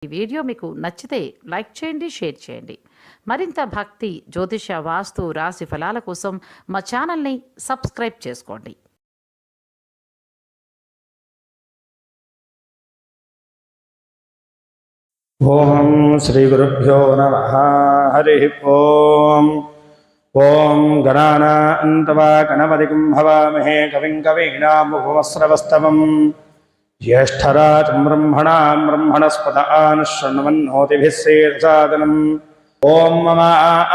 ఈ వీడియో మీకు నచ్చితే లైక్ చేయండి, షేర్ చేయండి. మరింత భక్తి, జ్యోతిష, వాస్తు, రాశి ఫలాల కోసం మా ఛానల్ని సబ్స్క్రైబ్ చేసుకోండి. ఓం శ్రీ గురుభ్యో నమః. హరి ఓం. ఓం గణానాన్తవా గణపతిం హవామహే కవిం కవీనాముపమస్రవస్తమం జ్యేష్ఠరాజం బ్రహ్మణాం బ్రహ్మణస్పత ఆనుశృణ్వన్నోతిభిः సేదసాదనం. ఓం మమ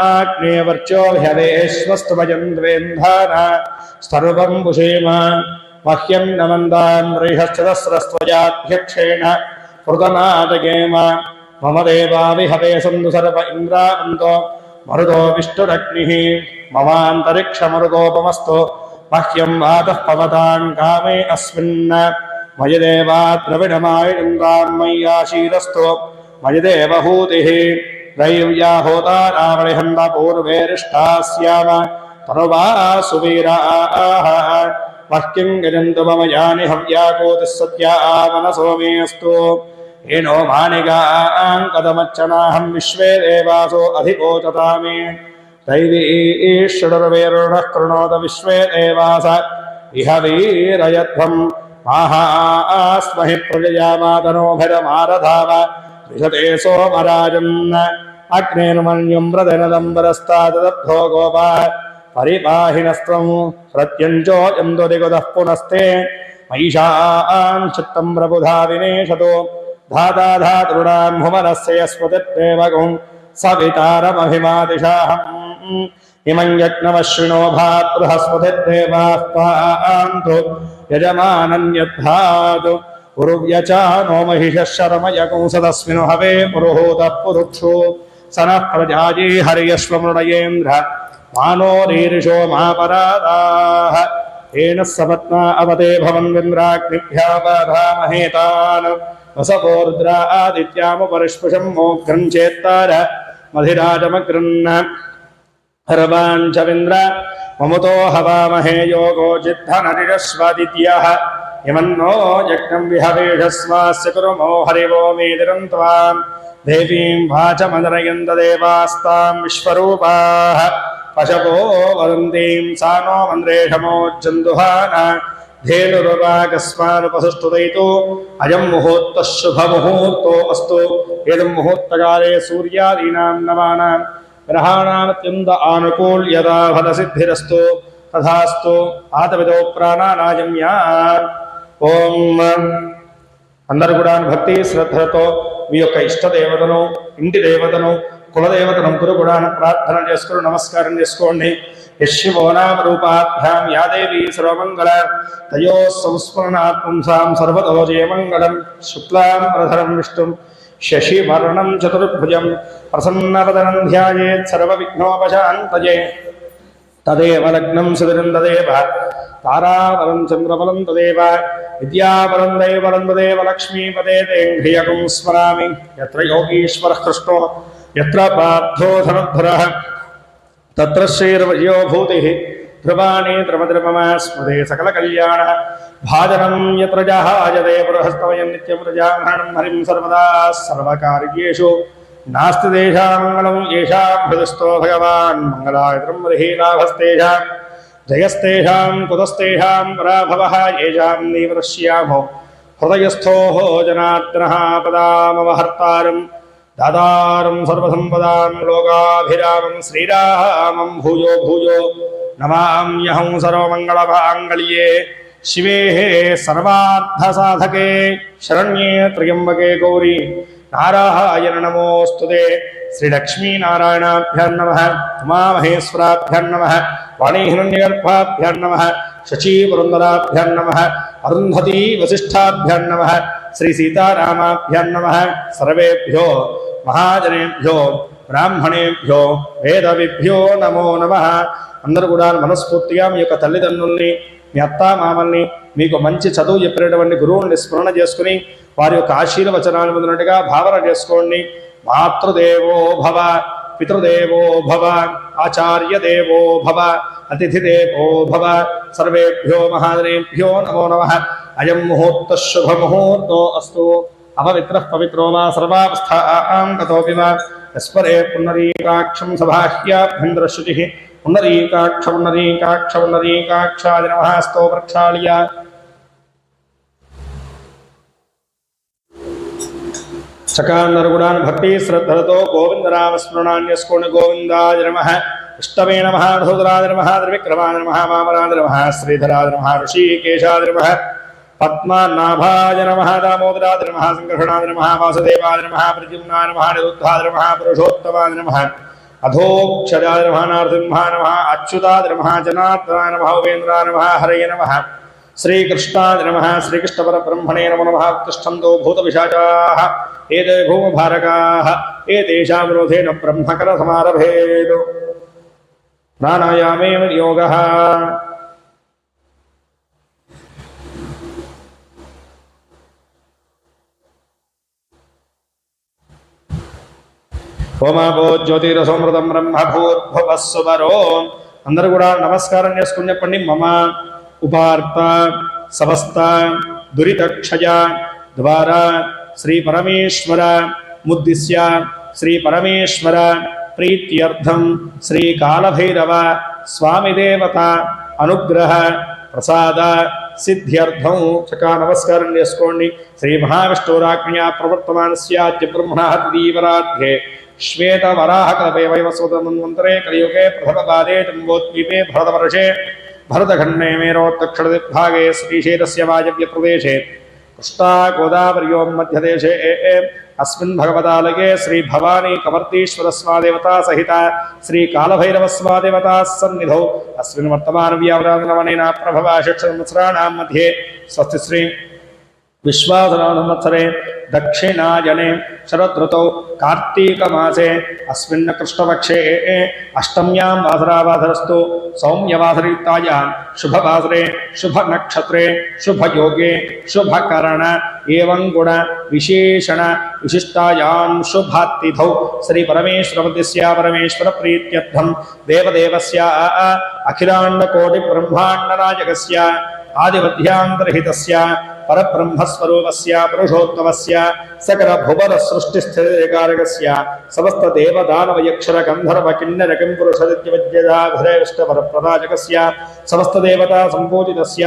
ఆగ్నేయవర్చోభ్యవేశ్వస్తు భజం ద్వేంధాన సర్వం పుషేమ మహ్యం నమందాన్ రేహశ్చదస్రస్త్వజాధ్యక్షేణ హృతనాటకేమ. మమ దేవావిహవే సందు సర్వ ఇంద్రానందో మరుదో విష్ణురగ్నిః మమాంతరిక్షమరుదోపమస్తు మహ్యం వాతః పవతాం కామే అస్మిన్. మయి దేవా ద్రవిడమాయుందాం మయ్యాశీరస్తు మయి దేవహూతిః దైవ్యా హోతారావళిహంద పూర్వేరిష్టాస్యామ తనువా సువీరాః. మహ్యం గజంతు మమ యాని హవ్యాకోతిः సత్యా మనసో మేऽस्तु. ఏనో మానిగాం కదమచ్చనాహం విశ్వే దేవాసో అధికోచతామి. దైవీ ఈశ్వరుర్వేరుణః కృణోత విశ్వే దేవాస ఇహ వీరయధ్వం. మాహాస్మహి ప్రజయా మాతనోభిరమారధావ విశతే సోమరాజన్. అగ్నేర్మణ్యం ప్రదనదంబరస్తాదబ్ధో గోపా పరిపాహినస్త్వం ప్రత్యంచోయం దురిగుదః పునస్తే. మహిషాం చిత్తం ప్రబుధా వినేశతో ధాతా ధాతృణాం భువనస్య యస్మతిర్దేవగం సవితారమభిమాదిశాహం. ఇమం యజ్ఞమశ్వినో భాతృహస్మతిర్దేవాః పాन्तు యజమానన్యద్ధాతు. ఉరువ్యచానో మహిషः శరమయకం సదస్మిను హవే పురుహూతః పురుక్షు. సనః ప్రజాయే హరియశ్వమృణయేంద్ర మానో రీరిషో మాపరాదాః. ఏన సపత్నా అవతే భవన్వింద్రాగ్నిభ్యా బాధామహేతాన్. వసవో రుద్రా ఆదిత్యాముపరిష్పుషం మోఘ్రం చేత్తార మధిరాజమగ్రన్న. హరవాంఛవింద్ర మముతో హవామహే యోగో జిద్ధనరిరశ్వాదిత్యః. ఇమన్నో యజ్ఞం విహవేషస్వాస్య కురుమో హరివో మేదిరం త్వాం. దేవీం వాచమదరయంత దేవాస్తాం విశ్వరూపాః. పశవో వదంతీం సానో మంద్రేషమోజ్జందుహాన. ధేనురువాకస్మానుపసుష్టుదైతో అయం ముహూర్తః శుభముహూర్తో అస్తు. ఏదం ముహూర్తకాలే సూర్యాదీనాం నవానాం గ్రహాణామత్యంత ఆనుకూల్యతా ఫలసిద్ధిరస్తు. తథాస్తు. ఆతవిదో ప్రాణానాజమ్య. ఓం. అందరూ కూడా భక్తి శ్రద్ధలతో మీ యొక్క ఇష్టదేవతను, ఇంటి దేవతను, కులదేవతను ముగ్గురు కూడా ప్రార్థన చేసుకుని నమస్కారం చేసుకోండి. యశివో నామ రూపాభ్యాం యా దేవీ సర్వమంగళ తయో సంస్మరణాత్ పుంసాం సర్వతో జయమంగళం. శుక్లాం వరధరం విష్ణుం శశివర్ణం చతుర్భుజం ప్రసన్నవదనం ధ్యాయేత్ సర్వవిఘ్నోపశాంతయే. తదేవ లగ్నం సుదిరం తదేవ తారాబలం చంద్రబలం తదేవ విద్యాబలం దైవబలం తదేవ లక్ష్మీపదే తే హ్రియకం స్మరామి. యత్ర యోగీశ్వరః కృష్ణో యత్ర పార్థో ధనుర్ధరః తత్ర శ్రీర్వజో భూతిః. ధ్రువాణి ధ్రువద్రుమమ స్మృతే సకల కళ్యాణ భాజనం. యత్ర జహాయతే బృహస్తమయం నిత్యం ప్రజాభరణం హరిం సర్వదా సర్వకార్యేషు నాస్తి తేషాం మంగళం. యేషాం హృదయస్థో భగవాన్ మంగళాయతనం మరిహీలాభస్తేషాం. జయస్తేషాం కుతస్తేషాం పరాభవః యేషాం నీవరశ్యామో. హృదయస్థో జనార్దనః పదామవహర్తారం దాతారం సర్వసంపదాం లోకాభిరామం శ్రీరామం భూయో భూయో నమామ్యహం. సర్వమంగళమాంగళ్యే శివే సర్వార్థసాధకే శరణ్యే త్ర్యంబకే గౌరీ నారాయణ నమోస్తుతే. శ్రీలక్ష్మీనారాయణాభ్యాం నమః. ఉమామహేశ్వరాభ్యాం నమః. వాణీహిరణ్యగర్భాభ్యాం నమః. శచీపురందరాభ్యాం నమః. అరుంధతీ వసిష్ఠాభ్యాం నమః. శ్రీ సీతారామాభ్యాం నమః. సర్వేభ్యో మహాజనేభ్యో బ్రాహ్మణేభ్యో వేదవిభ్యో నమో నమః. అందరూ కూడా మనస్ఫూర్తిగా మీ యొక్క తల్లిదండ్రుల్ని, మీ అత్తామామల్ని, మీకు మంచి చదువు చెప్పినటువంటి గురువుల్ని స్మరణ చేసుకుని వారి యొక్క ఆశీర్వచనాలు పొందినట్టుగా భావన చేసుకోండి. మాతృదేవో భవ, పితృదేవో భవ, ఆచార్యదేవో భవ, అతిథిదేవో భవ. సర్వేభ్యో మహాజనేభ్యో నమో నమః. అయం ముహూర్త శుభముహూర్తో అస్తు. अपवित्रः पवित्रो वा सर्वावस्थां गतोऽपि वा यस्परे पुण्डरीकाक्षं सभाह्याभ्यन्तरश्रुतिः पुण्डरीकाक्षाय नमः स्तो प्रक्षाल्य चकान्नरगुणान् भक्ति श्रद्धरतो गोविन्दनामस्मरणान्यस्कोण गोविन्दाय नमः इष्टवे नमः धोदराय नमः त्रिविक्रमाय नमः वामनाय नमः श्रीधराय नमः ऋषिकेशाय नमः पद्मनाभाय नमः दामोदराय नमः संकर्षणाय नमः वासुदेवाय नमः प्रद्युम्नाय नमः निरुद्धाय नमः पुरुषोत्तमाय नमः अधोक्षजाय नमः नारसिंहाय नमः अच्युताय नमः जनार्दनाय नमः उपेन्द्राय नमः हरये नमः श्रीकृष्णाय नमः श्रीकृष्णपरब्रह्मणे नमो नमः उत्तिष्ठन्तो भूतपिशाचाः एते भूमभारकाः एतेषां विरोधेन ब्रह्मकरसमारभेत् प्राणायामेव योगः ఓమాపో జ్యోతిరసమృతం బ్రహ్మ భూర్భువస్సువరో అందరూ కూడా నమస్కారం చేసుకుని చెప్పండి. మమ ఉపార్త సమస్త దురితక్షయ ద్వారా శ్రీ పరమేశ్వర ముద్దిశ్య శ్రీ పరమేశ్వర ప్రీత్యర్థం శ్రీ కాలభైరవ స్వామి దేవత అనుగ్రహ ప్రసాద సిద్ధ్యర్థం చక్కగా నమస్కారం చేసుకోండి. శ్రీ మహావిష్ణురాజ్ఞా ప్రవర్తమానస్యాద్య బ్రహ్మణః దీవరాధ్యే శ్వేత వరాహ కల్పే వైవస్వతమన్వంతరే కలియుగే ప్రథమపాదే జంబోద్వీపే భరతవర్షే భరతఖण्डे मेरोत्तक्षदिग्भागे श्रीशैलस्य वायव्य प्रदेशे कृष्णा गोदावर्यों मध्यदेशे अस्मिन् भगवतालये श्री भवानी कवर्तीश्वर स्वादेवता सहित श्री कालभैरव स्वादेवता सन्निधौ अस्मिन् वर्तमान व्यावराधनवनेन प्रभवा षट्संवत्सराणां मध्ये स्वस्ति श्री विश्वासनामवत्सरे दक्षिणायने शरदृतौ कार्तीकमासे अस्मिन् कृष्णपक्षे अष्टम्यां वासरावासरस्तु सौम्यवासरयुक्तायां शुभवासरे शुभनक्षत्रे शुभयोगे शुभकरण एवं गुण विशेषण विशिष्टायां शुभातिथौ श्री परमेश्वरस्य परमेश्वर प्रीत्यर्थं देवदेवस्य अखिलाण्डकोटिब्रह्माण्डनायकस्य आदिमध्यान्तरहितस्य परब्रह्मस्वरूपस्य पुरुषोत्तमस्य सकल भुवन सृष्टिस्थितिकारकस्य समस्त देवदानवयक्षर गन्धर्व किन्नर किंपुरुषदित्यवज्रधाधरेष्टपरप्रदायकस्य समस्त देवता संपूजितस्य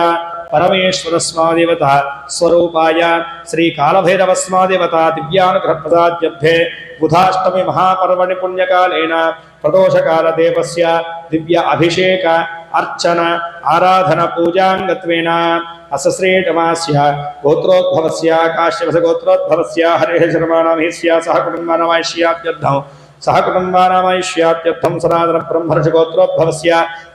परमेश्वर स्वादेवता स्वरूपाय श्री कालभैरव स्वादेवता दिव्यानुग्रहप्रसाद्यर्थे बुधाष्टमी महापर्वणि पुण्यकालेन प्रदोषकाल देवस्य दिव्य अभिषेक अर्चन आराधन पूजांगत्वेन असश्रेटमास्य गोत्रोद्भवस्य काश्यपस गोत्रोद्भवस्य हरेः शर्माणामहिस्य सह कुटुम्बानामैष्यात्यर्थं सनातन ब्रह्मर्षि गोत्रोद्भवस्य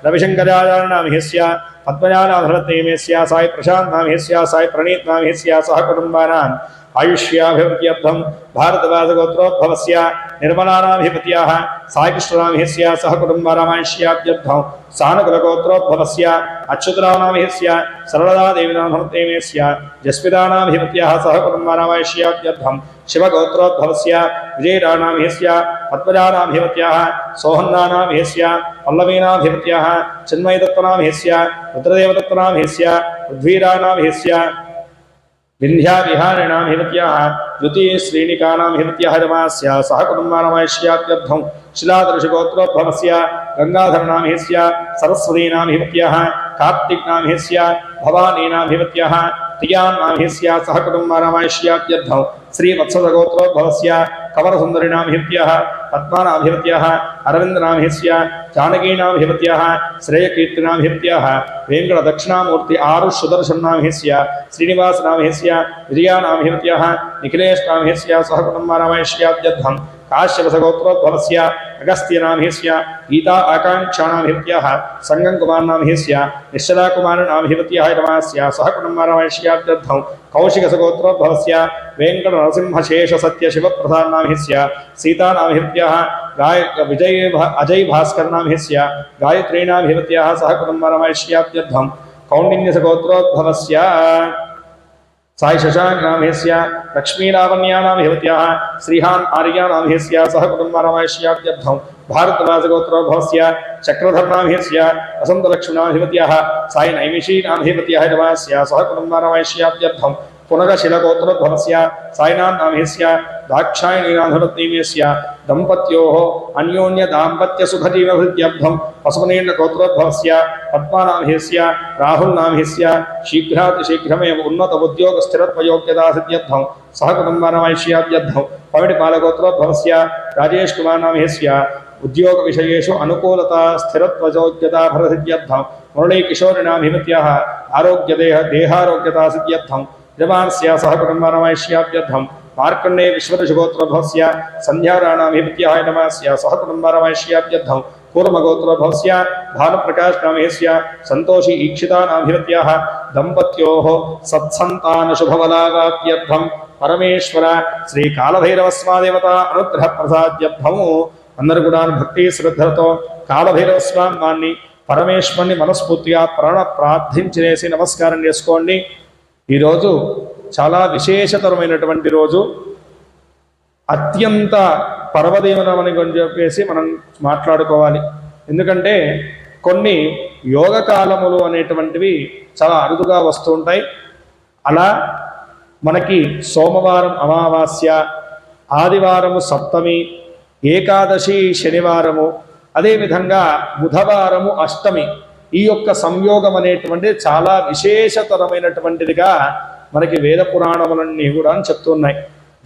रविशंकराचार्यनामहिस्य पद्मजानाधरत्नेमिस्य साई प्रशांत नामहिस्य साई प्रणीत नामहिस्य सह कुटुम्बानां आयुष्याभिवृद्ध्यर्थं भारतवास गोत्रोद्भवस्य निर्मलानाभिपत्याः साई कृष्णनामहिस्य सह कुटुम्बानामायुष्यात्यर्थं सानुकुल गोत्रोद्भवस्य अच्युतरामनामहिस्य सरलदा देवीनामहृतेमेस्य जस्वितानाभिपत्याः सह कुटुम्बानामायुष्यात्यर्थं शिवगोत्रोद्भवस्य विजयराणामहिस्य पद्मजानाभिपत्याः सोहन्नानामहिस्य पल्लवीनाभिपत्याः चिन्मयदत्तनामहिस्य रुद्रदेवदत्तनामहिस्य पृथ्वीराणामहिस्य विन्ध्याविहारिणामहिपत्याः द्वितीयश्रेणिकानामहिपत्याः रमास्य सह कुटुम्बानामायुष्यात्यर्थं शिलादर्शगोत्रोद्भवस्य गंगाधरनामहिस्य सरस्वतीनामहिपत्याः कार्तिकनामहिस्य भवानीनामहिपत्याः प्रियान्नामहिस्य सह कुटुम्बानामायुष्यात्यर्थं श्रीवत्सगोत्रोद्भवस्य कवरसुन्दरीनामहिपत्याः पद्मानामहिपत्याः अरविन्दनामहिस्य जानकीनामहिपत्याः श्रेयकीर्तिनामहिपत्याः वेङ्कटदक्षिणामूर्ति आरुषुदर्शननामहिस्य श्रीनिवासनामहिस्य विजयानामहिपत्याः निखिलेशनामहिस्य सह कुटुम्बानामायुष्यात्यर्थं काश्यपसगोत्रोद्भवस्य अगस्त्यनामहिस्य गीता आकांक्षानामहिपत्याः संगंकुमारनामहिस्य निश्चलाकुमारनामहिपत्याः रमास्य सह कुटुम्बानामायुष्यात्यर्थं कौशिकसगोत्रोद्भवस्य वेङ्कटनरसिंहशेषसत्यशिवप्रधाननामहिस्य सीतानामहिपत्याः अजय भास्करनामहिस्य गायत्रीनामहिपत्याः सह कुटुम्बानामायुष्यात्यर्थं कौण्डिन्यसगोत्रोद्भवस्य साई शशांक नामहिस्य लक्ष्मीलावण्यानामहिपत्याः श्रीहान आर्यानामहिस्य सह कुटुम्बानामायुष्यात्यर्थं भारतवासगोत्रोद्भवस्य चक्रधरनामहिस्य वसन्तलक्ष्मीनामहिपत्याः साई नैमिषीनामहिपत्याः रमास्य सह कुटुम्बानामायुष्यात्यर्थं पुनरशिलगोत्रोद्भवस्य सायिनाथनामस्य दाक्षायणीनाथरत्नीमेस्य दम्पत्योः अन्योन्यदाम्पत्यसुखजीवनवृद्ध्यर्थं पशुपनेन्द्रगोत्रोद्भवस्य पद्मानामस्य राहुलनामस्य शीघ्रातिशीघ्रमेव उन्नत उद्योगस्थिरत्वयोग्यतासिद्ध्यर्थं सहकुटुम्बानामैश्याद्यर्थं पविडिपालगोत्रोद्भवस्य राजेशकुमारनामस्य उद्योग विषयेषु अनुकूलता स्थिरत्वयोग्यता फलसिद्ध्यर्थं मुरळीकिशोरिनाभिमत्याः देहारोग्यता सिद्ध्यर्थं जवानस्य सहकुटुम्बानामैश्याद्यर्थं मार्कण्डेय विश्वदशगोत्रोद्भवस्य संध्याराणाभिमत्याः नमस्य सहकुटुम्बानामैश्याद्यर्थं कूर्मगोत्रोद्भवस्य भानुप्रकाशनामस्य संतोषी ईक्षितानाभिमत्याः दम्पत्योः सत्सन्तानशुभफलाप्त्यर्थं परमेश्वर श्री कालभैरवस्वादेवता अनुग्रह प्रसाद्यर्थము అందరూ కూడా భక్తి శ్రద్ధలతో కాలభైరవ స్వామిని పరమేశ్వరుని మనస్ఫూర్తిగా ప్రార్థించేసి నమస్కారం చేసుకోండి. ఈరోజు చాలా విశేషతరమైనటువంటి రోజు, అత్యంత పర్వదినమని చెప్పేసి మనం మాట్లాడుకోవాలి. ఎందుకంటే కొన్ని యోగ కాలములు అనేటువంటివి చాలా అరుదుగా వస్తూ ఉంటాయి. అలా మనకి సోమవారం అమావాస్య, ఆదివారము సప్తమి, ఏకాదశి శనివారము, అదేవిధంగా బుధవారము అష్టమి, ఈ యొక్క సంయోగం అనేటువంటిది చాలా విశేషతరమైనటువంటిదిగా మనకి వేద పురాణములన్నీ కూడా చెప్తున్నాయి.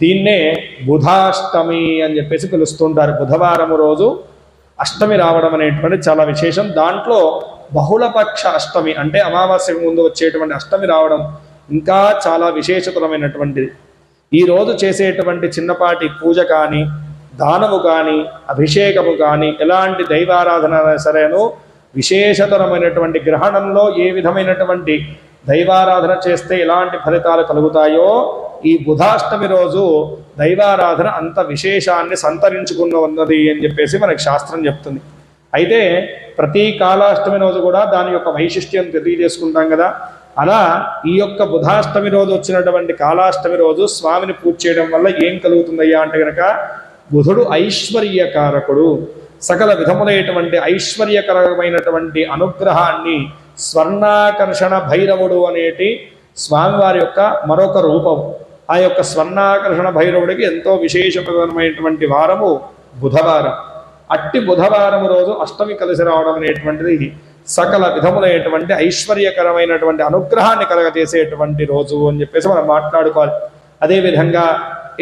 దీన్నే బుధాష్టమి అని చెప్పేసి పిలుస్తుంటారు. బుధవారము రోజు అష్టమి రావడం అనేటువంటిది చాలా విశేషం. దాంట్లో బహుళపక్ష అష్టమి అంటే అమావాస్యకు ముందు వచ్చేటువంటి అష్టమి రావడం ఇంకా చాలా విశేషతరమైనటువంటిది. ఈరోజు చేసేటువంటి చిన్నపాటి పూజ కానీ, దానము కానీ, అభిషేకము కానీ, ఎలాంటి దైవారాధన సరేనో విశేషతరమైనటువంటి గ్రహణంలో ఏ విధమైనటువంటి దైవారాధన చేస్తే ఎలాంటి ఫలితాలు కలుగుతాయో ఈ బుధాష్టమి రోజు దైవారాధన అంత విశేషాన్ని సంతరించుకున్న ఉన్నది అని చెప్పేసి మనకి శాస్త్రం చెప్తుంది. అయితే ప్రతి కాలాష్టమి రోజు కూడా దాని యొక్క వైశిష్ట్యం తెలియజేసుకుంటాం కదా. అలా ఈ యొక్క బుధాష్టమి రోజు వచ్చినటువంటి కాలాష్టమి రోజు స్వామిని పూజ చేయడం వల్ల ఏం కలుగుతుందయ్యా అంటే కనుక, బుధుడు ఐశ్వర్యకారకుడు, సకల విధములైనటువంటి ఐశ్వర్యకరమైనటువంటి అనుగ్రహాన్ని స్వర్ణాకర్షణ భైరవుడు అనేటి స్వామివారి యొక్క మరొక రూపం. ఆ యొక్క స్వర్ణాకర్షణ భైరవుడికి ఎంతో విశేషమైనటువంటి వారము బుధవారం. అట్టి బుధవారం రోజు అష్టమి కలిసి రావడం అనేటువంటిది సకల విధములైనటువంటి ఐశ్వర్యకరమైనటువంటి అనుగ్రహాన్ని కలగజేసేటువంటి రోజు అని చెప్పేసి మనం మాట్లాడుకోవాలి. అదేవిధంగా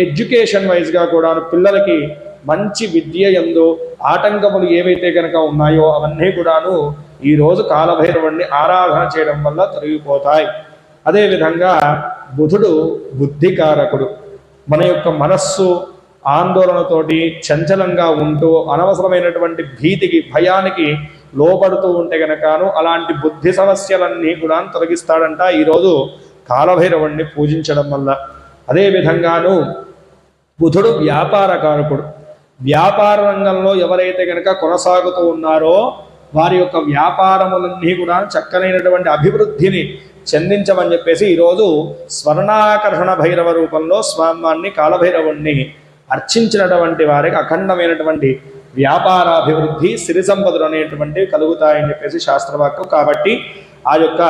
ఎడ్యుకేషన్ వైజ్గా కూడా పిల్లలకి మంచి విద్య యందు ఆటంకములు ఏవైతే కనుక ఉన్నాయో అవన్నీ కూడాను ఈరోజు కాలభైరవుడిని ఆరాధన చేయడం వల్ల తొలగిపోతాయి. అదేవిధంగా బుధుడు బుద్ధికారకుడు. మన యొక్క మనస్సు ఆందోళనతోటి చంచలంగా ఉంటూ అనవసరమైనటువంటి భీతికి, భయానికి లోపడుతూ ఉంటే గనకను అలాంటి బుద్ధి సమస్యలన్నీ కూడా తొలగిస్తాడంట ఈరోజు కాలభైరవుడిని పూజించడం వల్ల. అదేవిధంగాను బుధుడు వ్యాపారకారకుడు. వ్యాపార రంగంలో ఎవరైతే కనుక కొనసాగుతూ ఉన్నారో వారి యొక్క వ్యాపారములన్నీ కూడా చక్కనైనటువంటి అభివృద్ధిని చెందించమని చెప్పేసి ఈరోజు స్వర్ణాకర్షణ భైరవ రూపంలో స్వామివారిని కాలభైరవుణ్ణి అర్చించినటువంటి వారికి అఖండమైనటువంటి వ్యాపారాభివృద్ధి, సిరి సంపదలు అనేటువంటివి కలుగుతాయని చెప్పేసి శాస్త్రవాక్యం. కాబట్టి ఆ యొక్క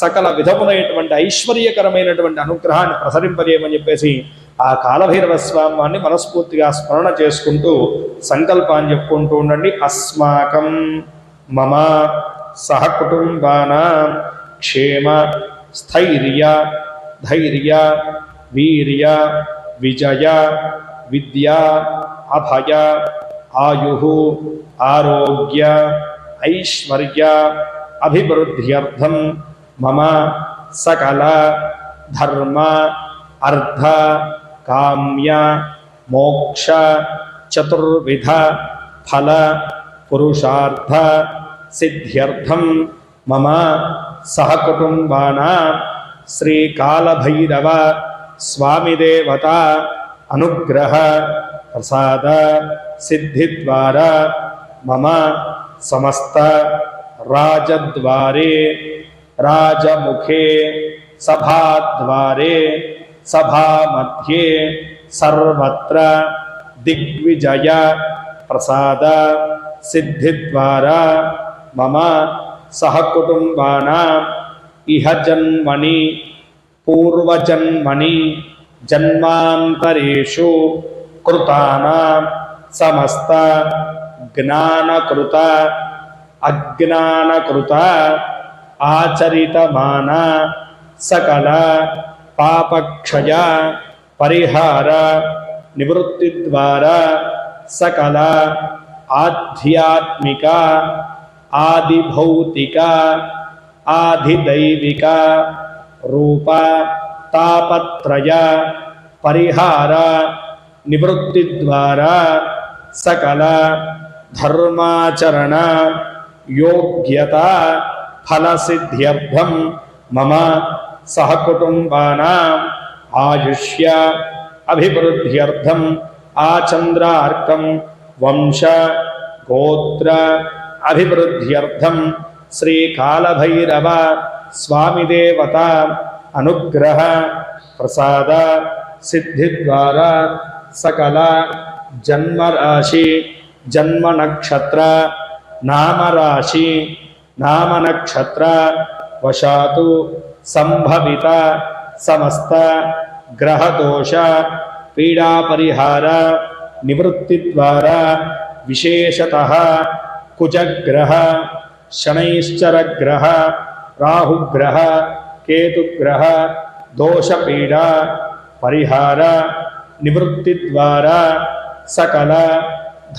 సకల విధములైనటువంటి ఐశ్వర్యకరమైనటువంటి అనుగ్రహాన్ని ప్రసరింపజేయమని చెప్పేసి ఆ కాలభైరవ స్వామిని మనస్ఫూర్తిగా స్మరణ చేసుకుంటూ సంకల్పాన్ని చెప్పుకుంటూ ఉండండి. అస్మాకం మమ సహకుటుంబానాం క్షేమ స్థైర్య ధైర్య వీర్య విజయ విద్య అభయ ఆయు ఆరోగ్య ఐశ్వర్య అభివృద్ధ్యర్థం మమ సకల ధర్మ అర్థ కామ్య మోక్ష చతుర్విధ ఫల పురుషార్థ సిద్ధ్యర్థం మమ సహకుటుంబానాం శ్రీ కాలభైరవ స్వామిదేవత అనుగ్రహ ప్రసాద సిద్ధి ద్వారా మమ సమస్త రాజద్వారే రాజముఖే సభాద్వారే సభామధ్యే సర్వత్ర దిగ్విజయ ప్రసాద సిద్ధి ద్వారా మమ సహకుటుంబానాం ఇహ జన్మని పూర్వజన్మని జన్మాంతరేషు కృతానాం సమస్త జ్ఞానకృత అజ్ఞానకృత ఆచరితమాన సకల పాపక్షయ పరిహార నివృత్తి ద్వారా సకల ఆధ్యాత్మిక ఆదిభౌతిక ఆదిదైవిక రూప తాపత్రయ పరిహార నివృత్తి ద్వారా సకల ధర్మాచరణ యోగ్యత ఫలసిద్ధ్యర్థం మమ సహకుటుంబానాం ఆయుష్య అభివృద్ధ్యర్థం ఆచంద్రార్కం వంశ గోత్ర అభివృద్ధ్యర్థం శ్రీకాళభైరవ స్వామిదేవత అనుగ్రహ ప్రసాద సిద్ధి ద్వారా సకల జన్మరాశి జన్మ నక్షత్ర నామరాశి నామ నక్షత్ర వశాతు సంభవిత సమస్త గ్రహదోష పీడా పరిహార నివృత్తి ద్వారా విశేషతః కుజగ్రహ శనైశ్చరగ్రహ రాహుగ్రహ కేతుగ్రహ దోషపీడా పరిహార నివృత్తి ద్వారా సకల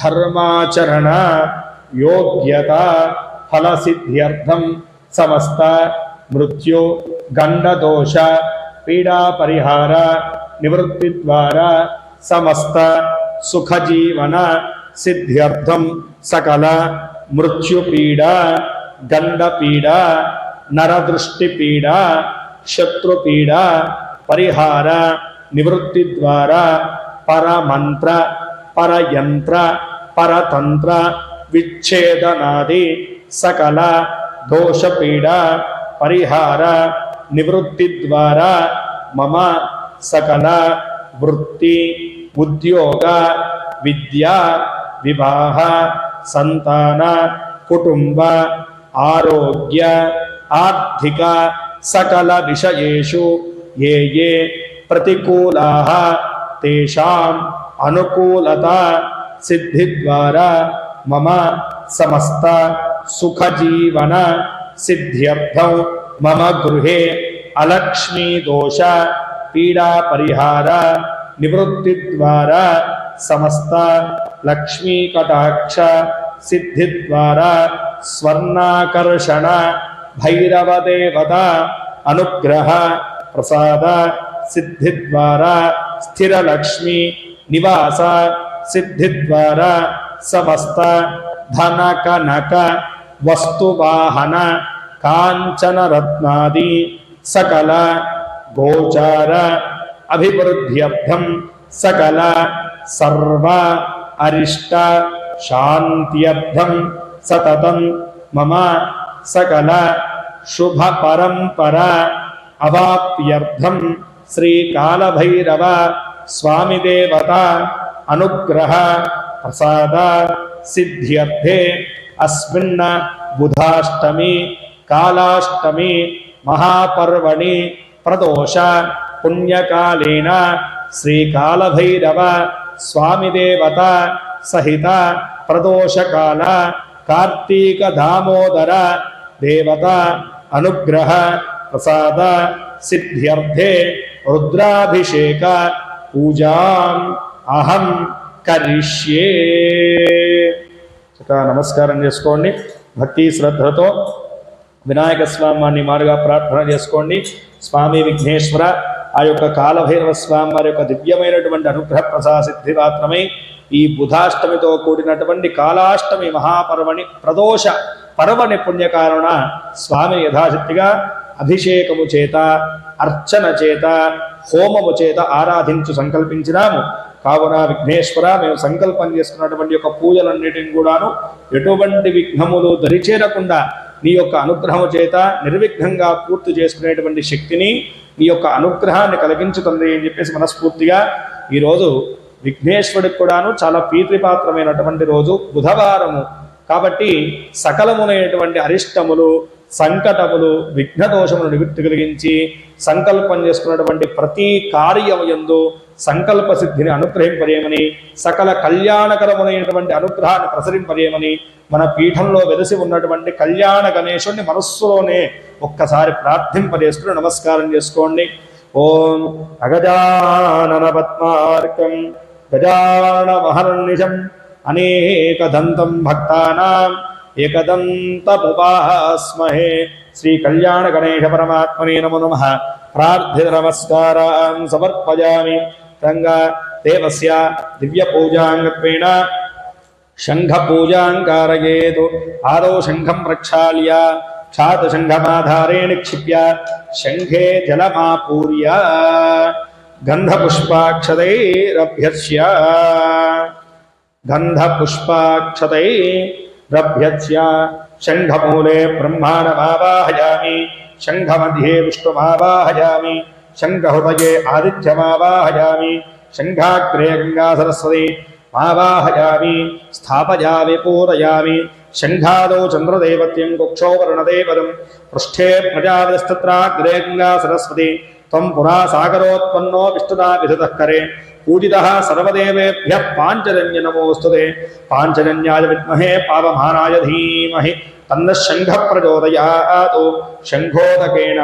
ధర్మాచరణ యోగ్యత ఫలసిద్ధ్యర్థం సమస్త మృత్యు గండదోష పీడా పరిహార నివృత్తి ద్వారా సమస్త సుఖజీవన సిద్ధ్యర్థం సకల మృత్యుపీడా గండపీడా నరదృష్టిపీడా శత్రుపీడా పరిహార నివృత్తి ద్వారా పరమంత్ర పరయంత్ర పరతంత్ర విచ్ఛేదనాది సకల దోషపీడా పరిహార నివృత్తి ద్వారా మమ సకల వృత్తి ఉద్యోగ విద్యా వివాహ సంతాన కుటుంబ ఆరోగ్య ఆర్థిక సకల విషయేషు ఏ ఏ ప్రతికూలాః తేషాం అనుకూలత సిద్ధి ద్వారా మమ సమస్త సుఖజీవన సిద్ధ్యర్థం మమ గృహే అలక్ష్మీ దోష పీడా పరిహార నివృత్తి ద్వారా సమస్త లక్ష్మీ కటాక్ష సిద్ధి ద్వారా స్వర్ణాకర్షణ భైరవ దేవత అనుగ్రహ ప్రసాద సిద్ధి ద్వారా స్థిర లక్ష్మి నివాస సిద్ధి ద్వారా సమస్త ధన కనక వస్తువాహన కాంచన రత్నాది సకల గోచార అభివృద్ధ్యర్థం సకల సర్వ అరిష్ట శాంత్యర్థం సతతం మమ సకల శుభ పరంపర అవాప్యర్థం శ్రీకాళభైరవ స్వామిదేవత అనుగ్రహ ప్రసాద సిద్ధ్యర్థే అస్మిన్న బుధాష్టమి కాళాష్టమి మహాపర్వణి ప్రదోష పుణ్యకాలేన శ్రీకాళభైరవ స్వామిదేవత సహిత ప్రదోషకాల కార్తీక దామోదర దేవత అనుగ్రహ ప్రసాద సిద్ధ్యర్థే రుద్రాభిషేక పూజాం అహం కరిష్యే. నమస్కారం చేసుకోండి. భక్తి శ్రద్ధతో వినాయక స్వామిని మారుగా ప్రార్థన చేసుకోండి. స్వామి విఘ్నేశ్వర ఆ యొక్క కాళభైరవ స్వామి వారి యొక్క దివ్యమైనటువంటి అనుగ్రహ ప్రసాద సిద్ధి మాత్రమే ఈ బుధాష్టమితో కూడినటువంటి కాళాష్టమి మహాపర్వణి ప్రదోష పర్వణి పుణ్యకారణ స్వామి యథాశక్తిగా అభిషేకము చేత అర్చన చేత హోమము చేత ఆరాధించు సంకల్పించినాము. కావున విఘ్నేశ్వర మేము సంకల్పం చేసుకున్నటువంటి యొక్క పూజలన్నిటిని కూడాను ఎటువంటి విఘ్నములు దరిచేరకుండా నీ యొక్క అనుగ్రహము చేత నిర్విఘ్నంగా పూర్తి చేసుకునేటువంటి శక్తిని నీ యొక్క అనుగ్రహాన్ని కలిగించుతుంది అని చెప్పేసి మనస్ఫూర్తిగా ఈరోజు విఘ్నేశ్వరుడికి కూడాను చాలా ప్రీతిపాత్రమైనటువంటి రోజు బుధవారము కాబట్టి సకలమునైనటువంటి అరిష్టములు సంకటములు విఘ్నదోషములు నివృత్తి కలిగించి సంకల్పం చేసుకున్నటువంటి ప్రతి కార్యముయందు సంకల్ప సిద్ధిని అనుగ్రహింపజేయమని, సకల కళ్యాణకరములైనటువంటి అనుగ్రహాన్ని ప్రసరింపజేయమని మన పీఠంలో వెలిసి ఉన్నటువంటి కళ్యాణ గణేశుడిని మనస్సులోనే ఒక్కసారి ప్రార్థింపజేసుకుని నమస్కారం చేసుకోండి. ఓం అగజానన పద్మార్కం గజానన మహర్నిశం అనేకదంతం భక్తానాం ఏకదంతముపాస్మహే. శ్రీ కళ్యాణ గణేశ పరమాత్మనే నమో నమః. ప్రార్థిత నమస్కారాన్ సమర్పయామి. రంగా దేవస్య దివ్య పూజాంగత్వేన శంఖ పూజాంకారయేతు. ఆదౌ శంఖం ప్రక్షాళ్య క్షాత శంఖమాధారే నిక్షిప్య శంఖే జలమాపూర్య గంధపుష్పాక్షతైరభ్యర్చ్య గంధపుష్పాక్షతైరభ్యర్చ్య శంఖమూలే బ్రహ్మాణమావాహయామి, శంఖమధ్యే విష్ణుమావాహయామి, శంఖహృదయే ఆదిత్యమావాహయామి, శంఖాగ్రే గంగా సరస్వతి ఆవాహయామి, స్థాపయామి పూరయామి. శంఖాదౌ చంద్రదేవత్యం కుక్షో వరుణదేవతం పృష్ఠే ప్రజాపతిస్తత్రాగ్రే గంగా సరస్వతి త్వం పురా సాగరోత్పన్నో విష్ణునా విధతః కరే పూజితః సర్వదేవేభ్యః పాంచజన్య నమోస్తుతే. పాంచజన్యాయ విద్మహే పావమానాయ ధీమహి తన్నః శంఖః ప్రచోదయాత్. శంఖోదకేన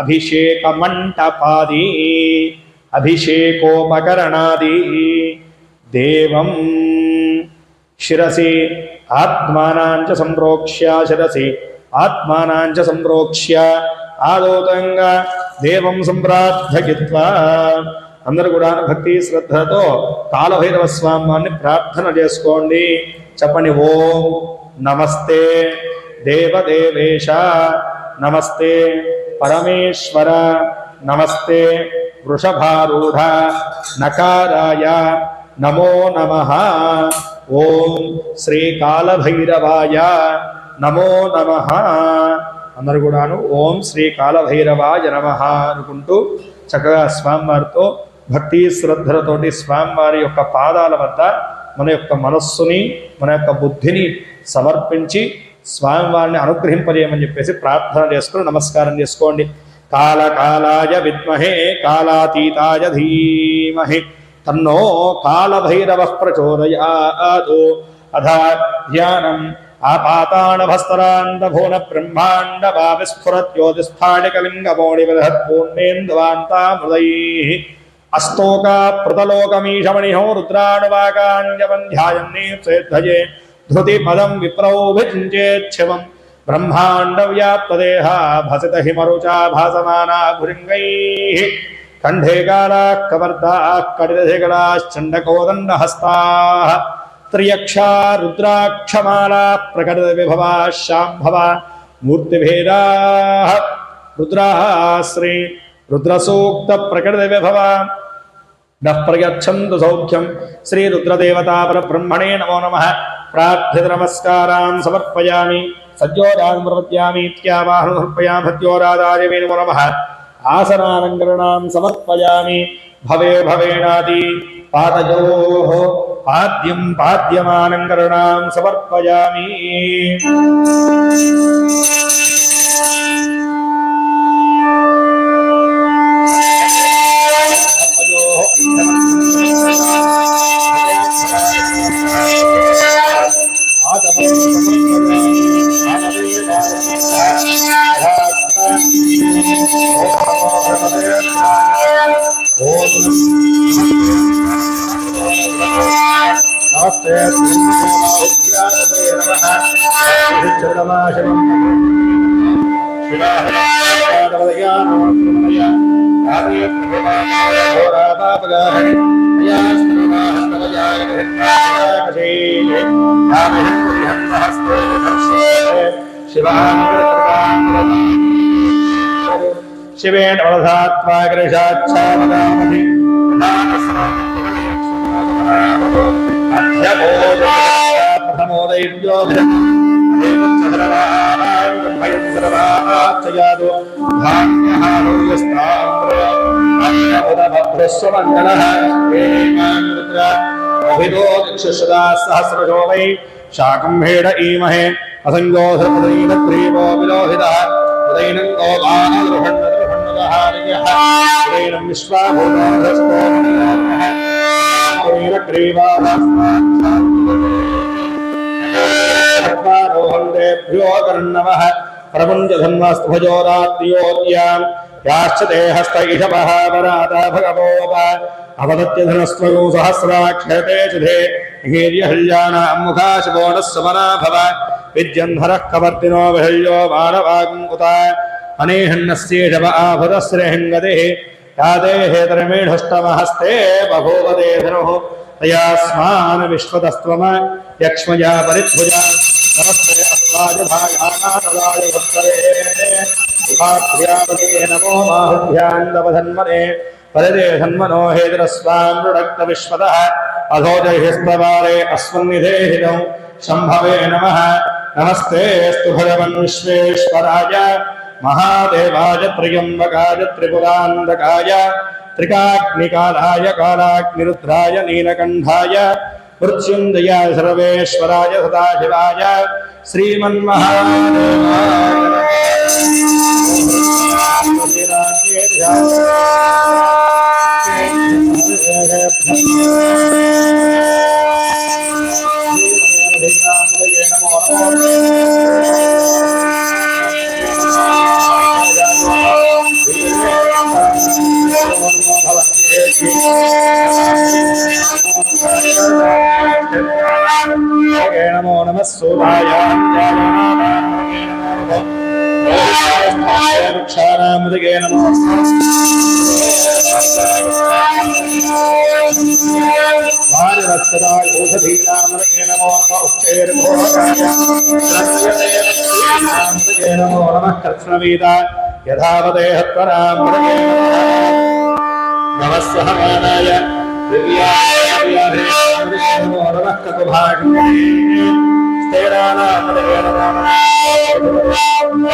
అభిషేకమంటపాది అభిషేకోపకరణాది దేవం శిరసి ఆత్మానాంచ సంప్రోక్ష్య శిరసి ఆత్మానాంచ సంప్రోక్ష్య ఆదోతంగా దేవం సంప్రార్థయిత్వా. అందరూ కూడా భక్తి శ్రద్ధతో కాలభైరవ స్వామిని ప్రార్థన చేసుకోండి. చెప్పండి. ఓం నమస్తే దేవదేవేశ, నమస్తే పరమేశ్వర, నమస్తే వృషభారూఢ నకారాయ నమో నమః. ఓం శ్రీ కాలభైరవాయ నమో నమః. అందరూ కూడాను ఓం శ్రీ కాలభైరవాయ నమః అనుకుంటూ చక్కగా స్వామివారితో భక్తి శ్రద్ధలతోటి స్వామివారి యొక్క పాదాల వద్ద మన యొక్క మనస్సుని మన యొక్క బుద్ధిని సమర్పించి స్వామివారిని అనుగ్రహింపజేయమని చెప్పేసి ప్రార్థన చేసుకుని నమస్కారం చేసుకోండి. కాలకాలాయ విద్మహే కాలాతీతాయ ధీమహి తన్నో కాలభైరవ ప్రచోదయాత్. అథా ధ్యానం ఆపాతాళభస్తరాండభూన బ్రహ్మాండ విస్ఫురత్యోతిస్థాళికలింగమౌళి బృహత్పూర్ణేంద్వాంతామృతైః అస్తోకా పృతలోకమీశమణిహో రుద్రాణువాకాంజవంధ్యాయన్నేధయే ధృతి పదం విప్రౌభించేచ్ఛవం బ్రహ్మాండ వ్యాప్తదేహ భసిత హిమరుచా భాసమానా భుజంగైః కంఠే కాలాః కవర్దాః కటితశేఖరాశ్చండకోదండహస్తాః త్రియక్షా రుద్రాక్షమాలా ప్రకటిత విభవా శాంభవ మూర్తిభేదాః రుద్రాః శ్రీ రుద్రసూక్త ప్రకటిత విభవ నః ప్రయచ్చంతు సౌఖ్యం. శ్రీ రుద్రదేవతా పరబ్రహ్మణే నమో నమః. ప్రార్థిత నమస్కారాన్ సమర్పయామి. సజ్జోరాన్ ప్రపద్యామి ఇత్యావాహనం సమర్పయామి. సజ్జోరాదాయ మే నమో నమః. ఆసనాలంకరణాన్ సమర్పయామి. భవే భవేనాది పాదయోః పాద్యం పాద్యమానంకరణాన్ సమర్పయామి. శివేణ వరదాత్మాగ్రశాచ్ఛామదామహి ప్రథమోదైర్యో సహస్రశో వై శాకంభేడ ఈమహే असंयोधृपदैनग्रीवो विलोहितः उदैनं गोपालदृषण्डदृषण्डदहार्यः उदैनं विश्वाभूतोऽधस्तो उदैनग्रीवारोहन्तेभ्यो कर्णवः प्रपञ्चधन्वस्तुभजोरात्रियोद्याम् याश्च ते हस्त इषवः वराता भगवोप अवदत्यधनस्त्वयो सहस्राक्षते चुधे हीर्यहल्यानां मुखाशवो नः समना भव विद्यन्धरः कवर्तिनो विहल्यो मानवाकुङ्कुता अनेहन्नस्येषव आभुतश्रेहङ्गतिः याते हेतरमेढष्टमहस्ते बभूवते धनुः तयास्मान् विश्वतस्त्वम यक्ष्मजा परिभुजा नमस्ते अस्वाय भागानादाय भक्तरे उपाभ्यापते नमो बाहुभ्यान्दवधन्मने परदे धन्मनो हेतरस्वां रुडक्तविश्वतः अधोजहिस्तवारे अस्मन्निधेहितौ शम्भवे नमः नमस्तेऽस्तु भगवन् विश्वेश्वराय महादेवाय त्र्यम्बकाय त्रिपुरान्तकाय त्रिकाग्निकालाय कालाग्निरुद्राय नीलकण्ठाय मृत्युञ्जयाय सर्वेश्वराय सदाशिवाय नमो नमः सूर्याय वृक्षाणामृगे नमो भारवत्सदाय औषधीनामृगे नमो नमः उच्चैर्भोगाय नमो नमः कृष्णवीता यथावते हत्वरामृगे नमः सहमानाय नमो नमः ककुभाषणे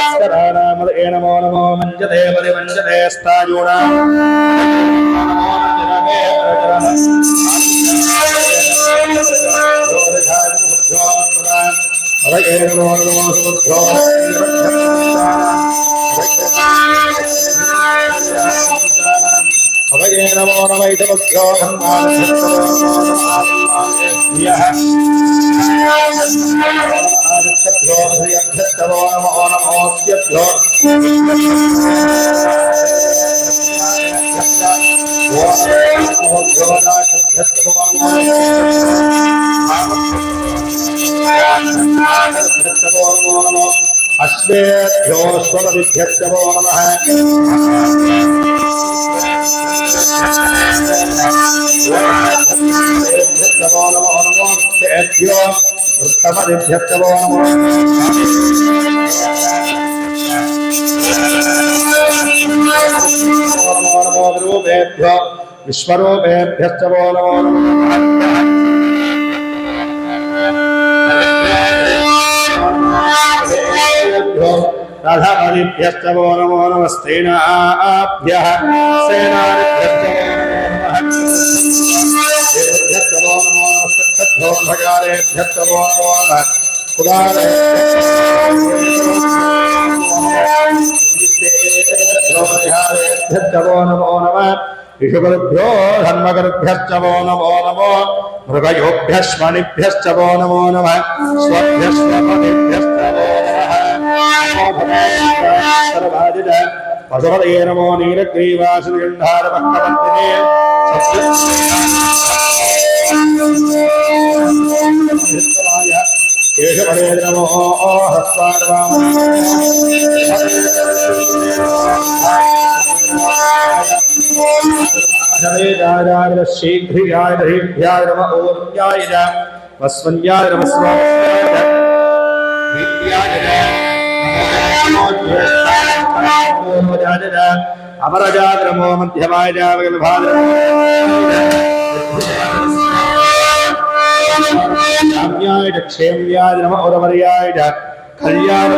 स्तेरानामदे नमो नमो मञ्जते परिमञ्जते स्तायूणा नमो नमो सुबुद्धो अभये नमो नमः इतमुख्यो आदित्यभ्यो नमो नमोऽस्यभ्यो अश्वेभ्यो स्वरदिभ्यो नमः नमो नमो नमोभ्यो उत्तमदिभ्यो नमो नमो रूपेभ्यो विश्वरूपेभ्यो नमो नमो राधापदिभ्यो नमो नमस्तेनाभ्यः सेनाभ्यो नमो नमो भगारेभ्यो नमो नमः कुलारेभ्यो नमो नमः ऋषिगुरुभ्यो धर्मगुरुभ्यो नमो नमो मृगयोभ्यश्मणिभ्यो नमो नमः स्वभ्यश्वपतिभ्यो पशुपतये नमो नीलग्रीवासुगन्धारभक्तवन्तिने केशवरे नमो हस्तार्वाय शीघ्रियाय दहीभ्याय नमः ऊर्जाय वस्वन्याय नमः अमरजात नमो मध्यमाय काम्याय क्षेम्याय नमः औरवर्याय कल्याण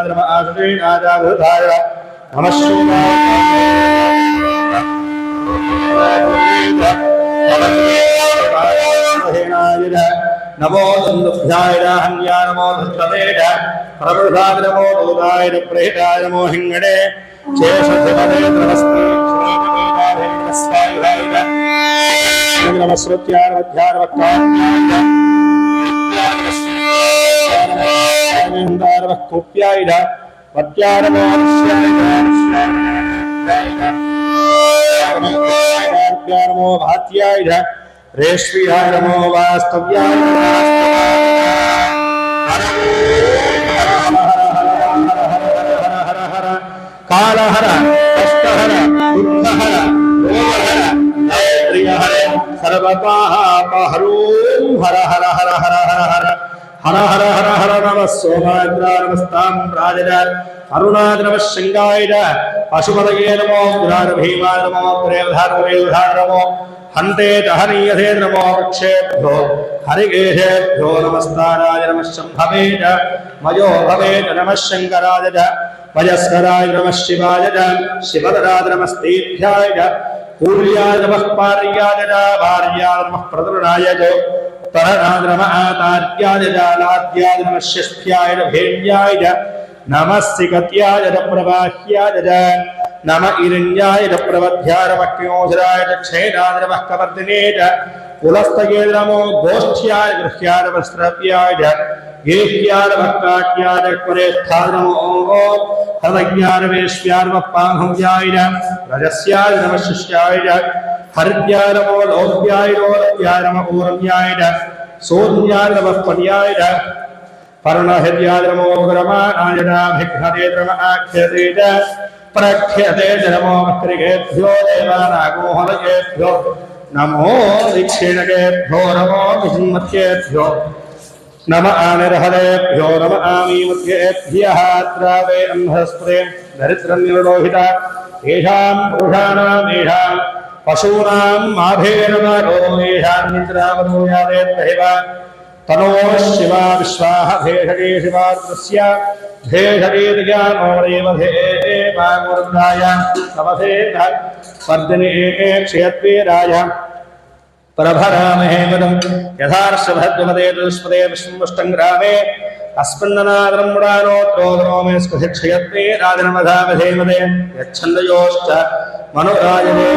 नमः आश्रयणाय नमः नमो दुन्दुभ्याय हन्या नमो धृतवेद प्रबुधाय नमो दूताय प्रेताय नमो हिंगणे शेषधिपते नमस्ते नमस्कृत्याय मध्याय वक्ताय वक्कुप्याय वत्याय नमो नमो भात्याय रेष्म्याय नमो वास्तव्याय कालहर कष्टहर दुःखहर रोगहर प्रियहर सर्वपापहरों हर हर हर हर हर हर हर हर हर हर नमः सोमाग्राय नमस्तां राजय अरुणाय नमः शृंगाय पशुपतये नमो उग्राय भीमाय नमो प्रेमधारणे नमो हन्ते दहनीयते नमो वृक्षेभ्यो हरिकेशेभ्यो नमस्ताराय नमः शम्भवे मयो भवे नमः शङ्कराय वयस्कराय नमः शिवाय शिवदराय नमस्तेभ्याय पूर्याय नमः पार्याय भार्याय नमः प्रतरुणाय तरणाय नमः आतार्याय लाद्याय नमः शिष्ठ्याय भेण्याय नमः सिकत्याय प्रवाह्याय नम इरण्याय प्रवध्याय नमः क्योधराय क्षेनाय नमः कवर्दिने पुलस्तये नमो गोष्ठ्याय गृह्याय नमः स्त्रव्याय गेह्याय नमः काट्याय परेत्थाय नमो हृदयाय वेश्याय नमः पांहुव्याय रजस्याय नमः शिष्याय हर्याय नमो लोभ्याय लोलभ्याय नमः ऊर्म्याय सोर्म्याय नमः पन्याय पर्णहर्याय नमो ग्रमाणाय भिघ्नते नमः आख्यते प्रख्यते नमो वक्रिकेभ्यो देवानागोहलकेभ्यो नमो दक्षिणकेभ्यो नमो विजिन्मत्येभ्यो नम आनिर्हरेभ्यो नम आमीमत्येभ्यः द्रावे अन्धस्त्रे दरिद्रनिर्लोहिता येषां पुरुषाणाम् येषां पशूनां माभे नमो येषां निद्रावधूयादेव तनो शिवा विश्वाः भेषजे शिवार्द्रस्य भेषजेर्ज्ञानोरेवधेमामुर्धाय तमसेन वर्धिने क्षेत्वीराय प्रभरामहे मदं यथार्षभद्रमदे दुष्पदे विष्णुष्टङ्ग्रामे अस्मन्ननादरं मुडानोत्रोदनो मे स्कधिक्षयत्वे राजनमधामधेमदे यच्छन्दयोश्च मनोराजने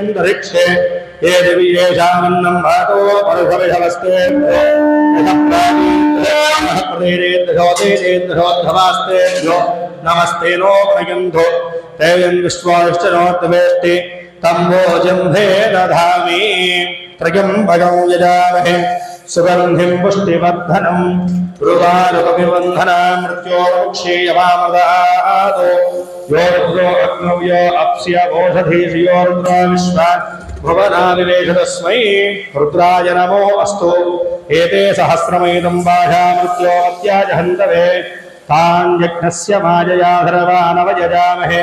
अंतरिक्षे ये देवी येषामन्नं भातो परभवस्ते नमस्ते नो प्रियन्धो तेयं विश्वाश्चरोत्तवेष्टि तम्भो जम्भे दधामि त्र्यम्बकं यजामहे सुगन्धिं पुष्टिवर्धनं उर्वारुकविबन्धनां मृत्योर्मुक्षीयमामृतादो यो रुद्रो अग्नौ यो अप्स्य ओषधीषु यो रुद्रो विश्वा भुवनानिवेश तस्मै रुद्राय नमो अस्तु एते सहस्रमैदं बाधा मृत्यो अत्याजहन्तवे तान् यज्ञस्य मायया धर्वानवयजामहे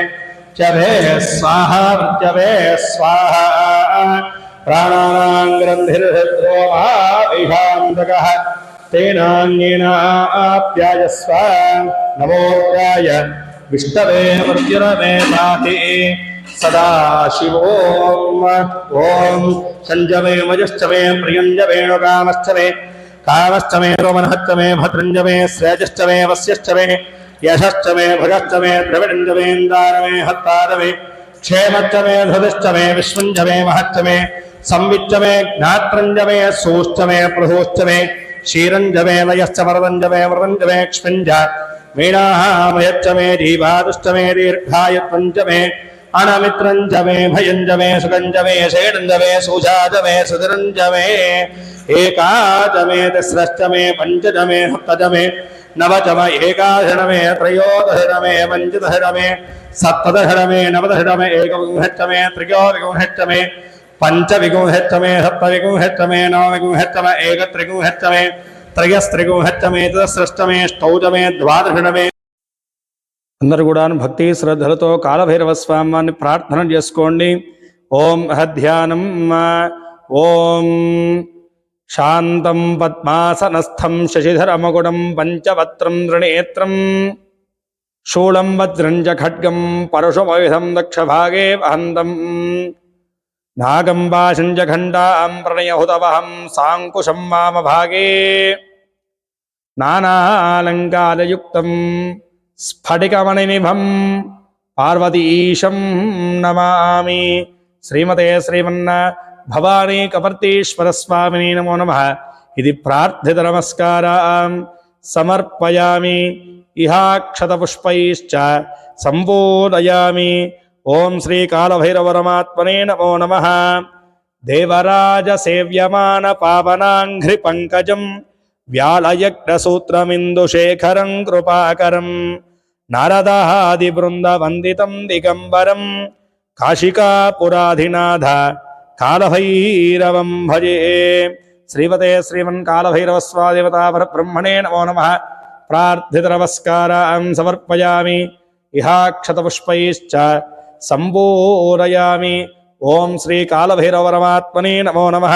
चवे स्वाहा मृत्यवे स्वाहा प्राणानां ग्रन्थिर्हृद्रो महाविषान्तकः तेनान्येन आप्यायस्व नमोऽर्काय विष्णवे मृत्युरमे पाति सदा शिवोम ओम संजमे मजश्चमे प्रियंजवेणुकामश्चमे कामश्चमे रोमनहच्चमे भद्रंजमे श्रेयश्चमे वस्यश्चमे यशश्चमे भुजश्चमे द्रविडञ्जमेन्दारमे हत्तारमे क्षेमश्चमे धृतिश्चमे विश्वञ्जमे महच्चमे संविच्चमे ज्ञात्रञ्जमे सूश्चमे प्रधोश्चमे क्षीरञ्जमे लयश्च वरदञ्जमे वरदञ्जमे क्ष्मिञ्ज वीणामयच्चमे जीवादुश्चमे दीर्घायुत्वञ्जमे अनमित्रञ्जमे भयञ्जमे सुगञ्जमे शेडञ्जमे सूषाजमे सुधरञ्जमे एकाजमे तिस्रश्चमे पञ्चजमे सप्तजमे नवजम एकादशमे त्रयोदशमे पञ्चदशमे सप्तदशमे नवदशमे एकविंशतिमे त्रयोविंशतिमे पञ्चविंशतिमे सप्तविंशतिमे नवविंशतिमे एकत्रिंशतिमे त्रयस्त्रिंशतिमे चतुस्रष्टमे अष्टौजमे द्वादशमे అందరూ కూడా భక్తి శ్రద్ధలతో కాలభైరవ స్వామిని ప్రార్థన చేసుకోండి. ఓం ధ్యానం. ఓం శాంతం పద్మాసనస్థం శశిధరమగుడం పంచవత్రం త్రినేత్రం శూలం వజ్రంజ ఖడ్గం పరుషమయుధం దక్షభాగే వహంతం నాగం వాశంజ ఖండాం ప్రణయహుతవహం సాంకుశం వామభాగే నానాలంకారయుక్తం స్ఫటికమణినిభం పార్వతీశం నమామి. శ్రీమతే శ్రీమన్న భవానీ కపర్తీశ్వర స్వామిని నమో నమః. ఇది ప్రార్థిత నమస్కారాం సమర్పయామి. ఇహాక్షతపుష్పైశ్చ సంబోధయామి. ఓం శ్రీ కాలభైరవరమాత్మనే నమో నమః. దేవరాజ సేవ్యమాన పావనాంఘ్రి పంకజం వ్యాళయజ్ఞసూత్రమిందుశేఖరం కృపాకరం నారదాదిబృందవందితం దిగంబరం కాశికాపురాధినాథ కాలభైరవం భజే. శ్రీమతే శ్రీమన్ కాలభైరవస్వాదేవతా పరబ్రహ్మణే నమో నమః. ప్రార్థిత నమస్కారాం సమర్పయామి. ఇహాక్షతపుష్పైశ్చ సంబోధయామి. ఓం శ్రీ కాలభైరవరమాత్మనే నమో నమః.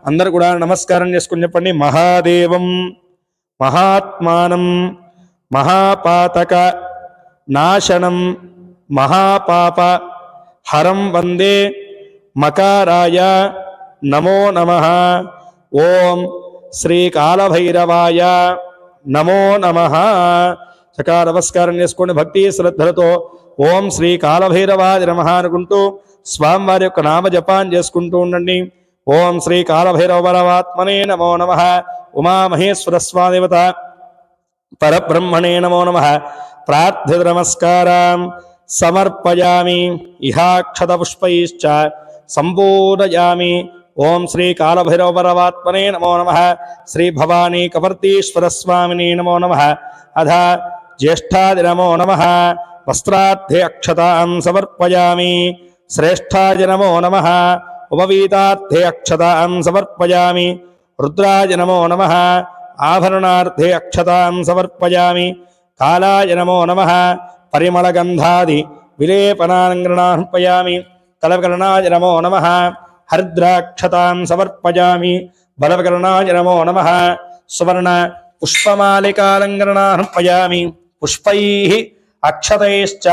అందరు కూడా నమస్కారం చేసుకుని చెప్పండి. మహాదేవం మహాత్మానం మహాపాతక నాశనం మహాపాప హరం వందే మకారాయ నమో నమః. ఓం శ్రీ కాలభైరవాయ నమో నమః. చక్కగా నమస్కారం చేసుకోండి భక్తి శ్రద్ధలతో. ఓం శ్రీ కాలభైరవాయ నమః అనుకుంటూ స్వామివారి యొక్క నామ జపాన్ని చేసుకుంటూ ఉండండి. ఓం శ్రీ కాలభైరవరమాత్మనే నమో నమః. ఉమామహేశ్వర స్వాదేవత పరబ్రహ్మణే నమో నమః. ప్రార్థిత నమస్కారాం సమర్పయామి. ఇహాక్షతపుష్పైశ్చ సంబోధయామి. ఓం శ్రీ కాలభైరవరమాత్మనే నమో నమః. శ్రీ భవానీ కపర్తీశ్వర స్వామిని నమో నమః. అధ జ్యేష్ఠాది నమో నమః. వస్త్రార్థే అక్షతాం సమర్పయామి. శ్రేష్ఠాయ నమో నమః. ఉపవీతార్థే అక్షతాం సమర్పయామి. రుద్రాయ నమో నమః. ఆభరణార్థే అక్షతాం సమర్పయామి. కాలాయ నమో నమః. పరిమళగంధాది విలేపనాలంకరణార్పయామి. కలవకరణాయ నమో నమః. హరిద్రాక్షతాం సమర్పయామి. బలవకరణాయ నమో నమః. సువర్ణ పుష్పమాలికాలంకరణార్పయామి. పుష్పైః అక్షతైశ్చ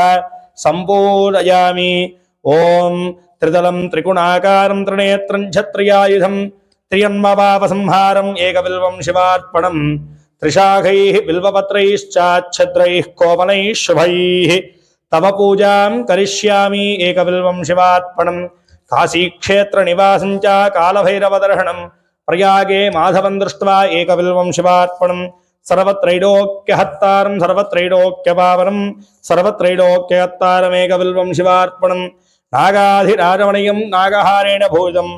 సంబోధయామి. ఓం త్రిదలం త్రిగుణాకారం త్రినేత్రం ఛత్రయాయుధం త్రియన్మపాపసంహారం ఏకబిల్వం శివార్పణం త్రిశాఖైః బిల్వపత్రైశ్చాచ్ఛద్రైః కోమలైః శుభైః తవ పూజాం కరిష్యామి ఏకబిల్వం శివార్పణం. కాశీక్షేత్ర నివాసం చ కాలభైరవదర్శనం ప్రయాగే మాధవం దృష్ట్వా ఏకబిల్వం శివార్పణం. సర్వత్రైలోక్యహత్తారం సర్వత్రైలోక్యపావనం సర్వత్రైలోక్యహత్తారమేకబిల్వం శివార్పణం. నాగాధిరాజమణీయం నాగహారేణ భూజం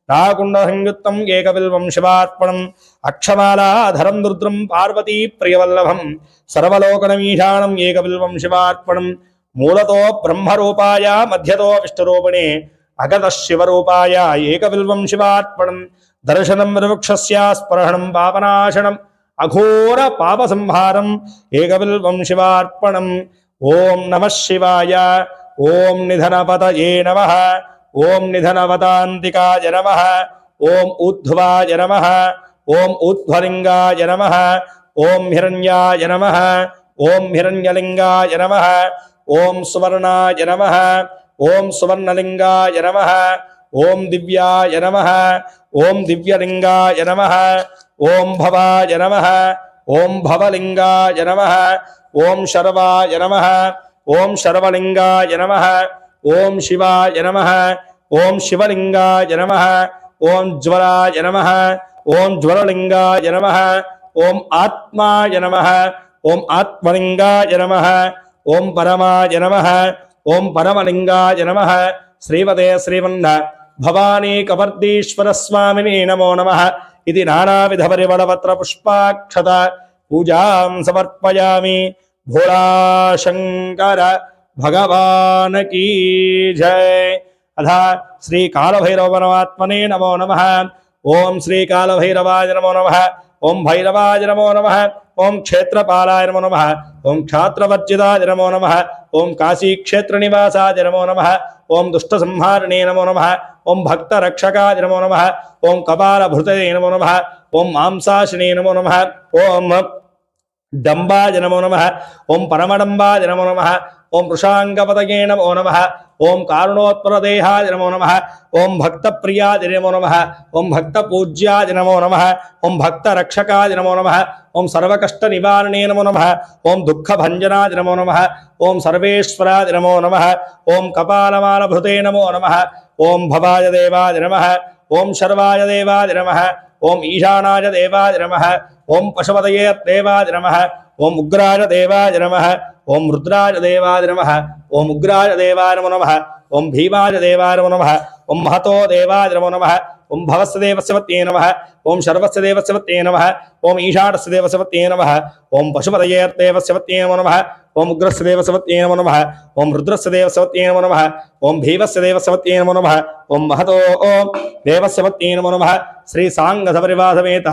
नाकुण्डसंयुक्तम् एकबिल्वं शिवार्पणम् अक्षमालाधरं रुद्रं पार्वती प्रियवल्लभं सर्वलोकनमीशानम् एकबिल्वं शिवार्पणम् मूलतो ब्रह्मरूपाय मध्यतो विष्णुरूपिणे अगतः शिवरूपाय एकबिल्वं शिवार्पणम् दर्शनं विवक्षस्य स्पर्शनं पापनाशनम् अघोर पापसंहारम् एकबिल्वं शिवार्पणम् ओम नमः शिवाय ओम निधनपतये नमः ओम निधनवतान्तिकाय नमः ओम ऊर्ध्वाय नमः ओम ऊर्ध्वलिंगाय नमः ओम हिरण्याय नमः ओम हिरण्यलिंगाय नमः ओम सुवर्णाय नमः ओम सुवर्णलिंगाय नमः ओम दिव्याय नमः ओम दिव्यलिंगाय नमः ओम भवाय नमः ओम भवलिंगाय नमः ओम शर्वाय नमः ओम शर्वलिंगाय नमः ओम शिवाय नमः ओम शिवलिंगाय नमः ओम ज्वराय नमः ओम ज्वरलिंगाय नमः ओम आत्माय नमः ओम आत्मलिंगाय नमः ओम परमाय नमः ओम परमलिंगाय नमः श्रीमते श्रीमन्द भवानी कपर्दीश्वर स्वामिने नमो नमः इति नानाविध परिमलपत्र पुष्पाक्षत पूजां समर्पयामि। भोला शंकर भगवान की जय। अथा श्री कालभैरव परमात्मने नमो नमः। ओम श्री कालभैरवाय नमो नमः। ओम भैरवाय नमो नमः। ओम क्षेत्रपालाय नमो नमः। ओम क्षात्रवर्जिताय नमो नमः। ओम काशी क्षेत्र निवासाय नमो नमः। ओम दुष्ट संहारिणे नमो नमः। ओम भक्त रक्षकाय नमो नमः। ओम कपालभृतये नमो नमः। ओम मांसाशिने नमो नमः। ओम डंबाय नमो नमः। ओम परमडंबाय नमो नमः। ओम वृषांगपतये नमो नमः। ओम कारुणोत्परदेहाय नमो नमः। ओम भक्तप्रियाय नमो नमः। ओम भक्तपूज्याय नमो नमः। ओम भक्तरक्षकाय नमो नमः। ओम सर्वकष्टनिवारणे नमो नमः। ओम दुःखभञ्जनाय नमो नमः। ओम सर्वेश्वराय नमो नमः। ओम कपालमालभृते नमो नमः। ओम भवाय देवाय नमः। ओम शर्वाय देवाय नमः। ओम ईशानाय देवाय नमः। ओम पशुपतये देवाय नमः। ओम उग्राय देवाय नमः। ओम रुद्राय देवाय नमः। ओम उग्राय देवाय नमो नमः। ओम भीमाय देवाय नमो नमः। ओम महतो देवाय नमो नमः। ओम भवस्य देवस्य वत्ये नमः। ओम शर्वस्य देवस्य वत्ये नमः। ओम ईशानस्य देवस्य वत्ये नमः। ओम पशुपतये देवस्य वत्ये नमो नमः। ओम उग्रस्य देवस्य वत्ये नमो नमः। ओम रुद्रस्य देवस्य वत्ये नमो नमः। ओम भीमस्य देवस्य वत्ये नमो नमः। ओम महतो देवस्य वत्ये नमो नमः। श्री सांगधपरिवासमेत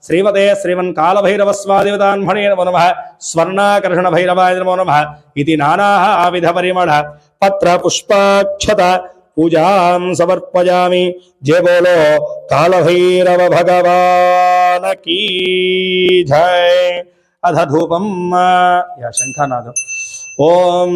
श्रीमते श्रीमन्कालभैरवस्वादेवतान्मणे नमो नमः। स्वर्णाकर्षण भैरवाय नमो नमः इति नानाः आविध परिमळ पत्र पुष्पाक्षत पूजां समर्पयामि। जय बोलो कालभैरव भगवान की जय। अध धूपम या शंखनाद ओम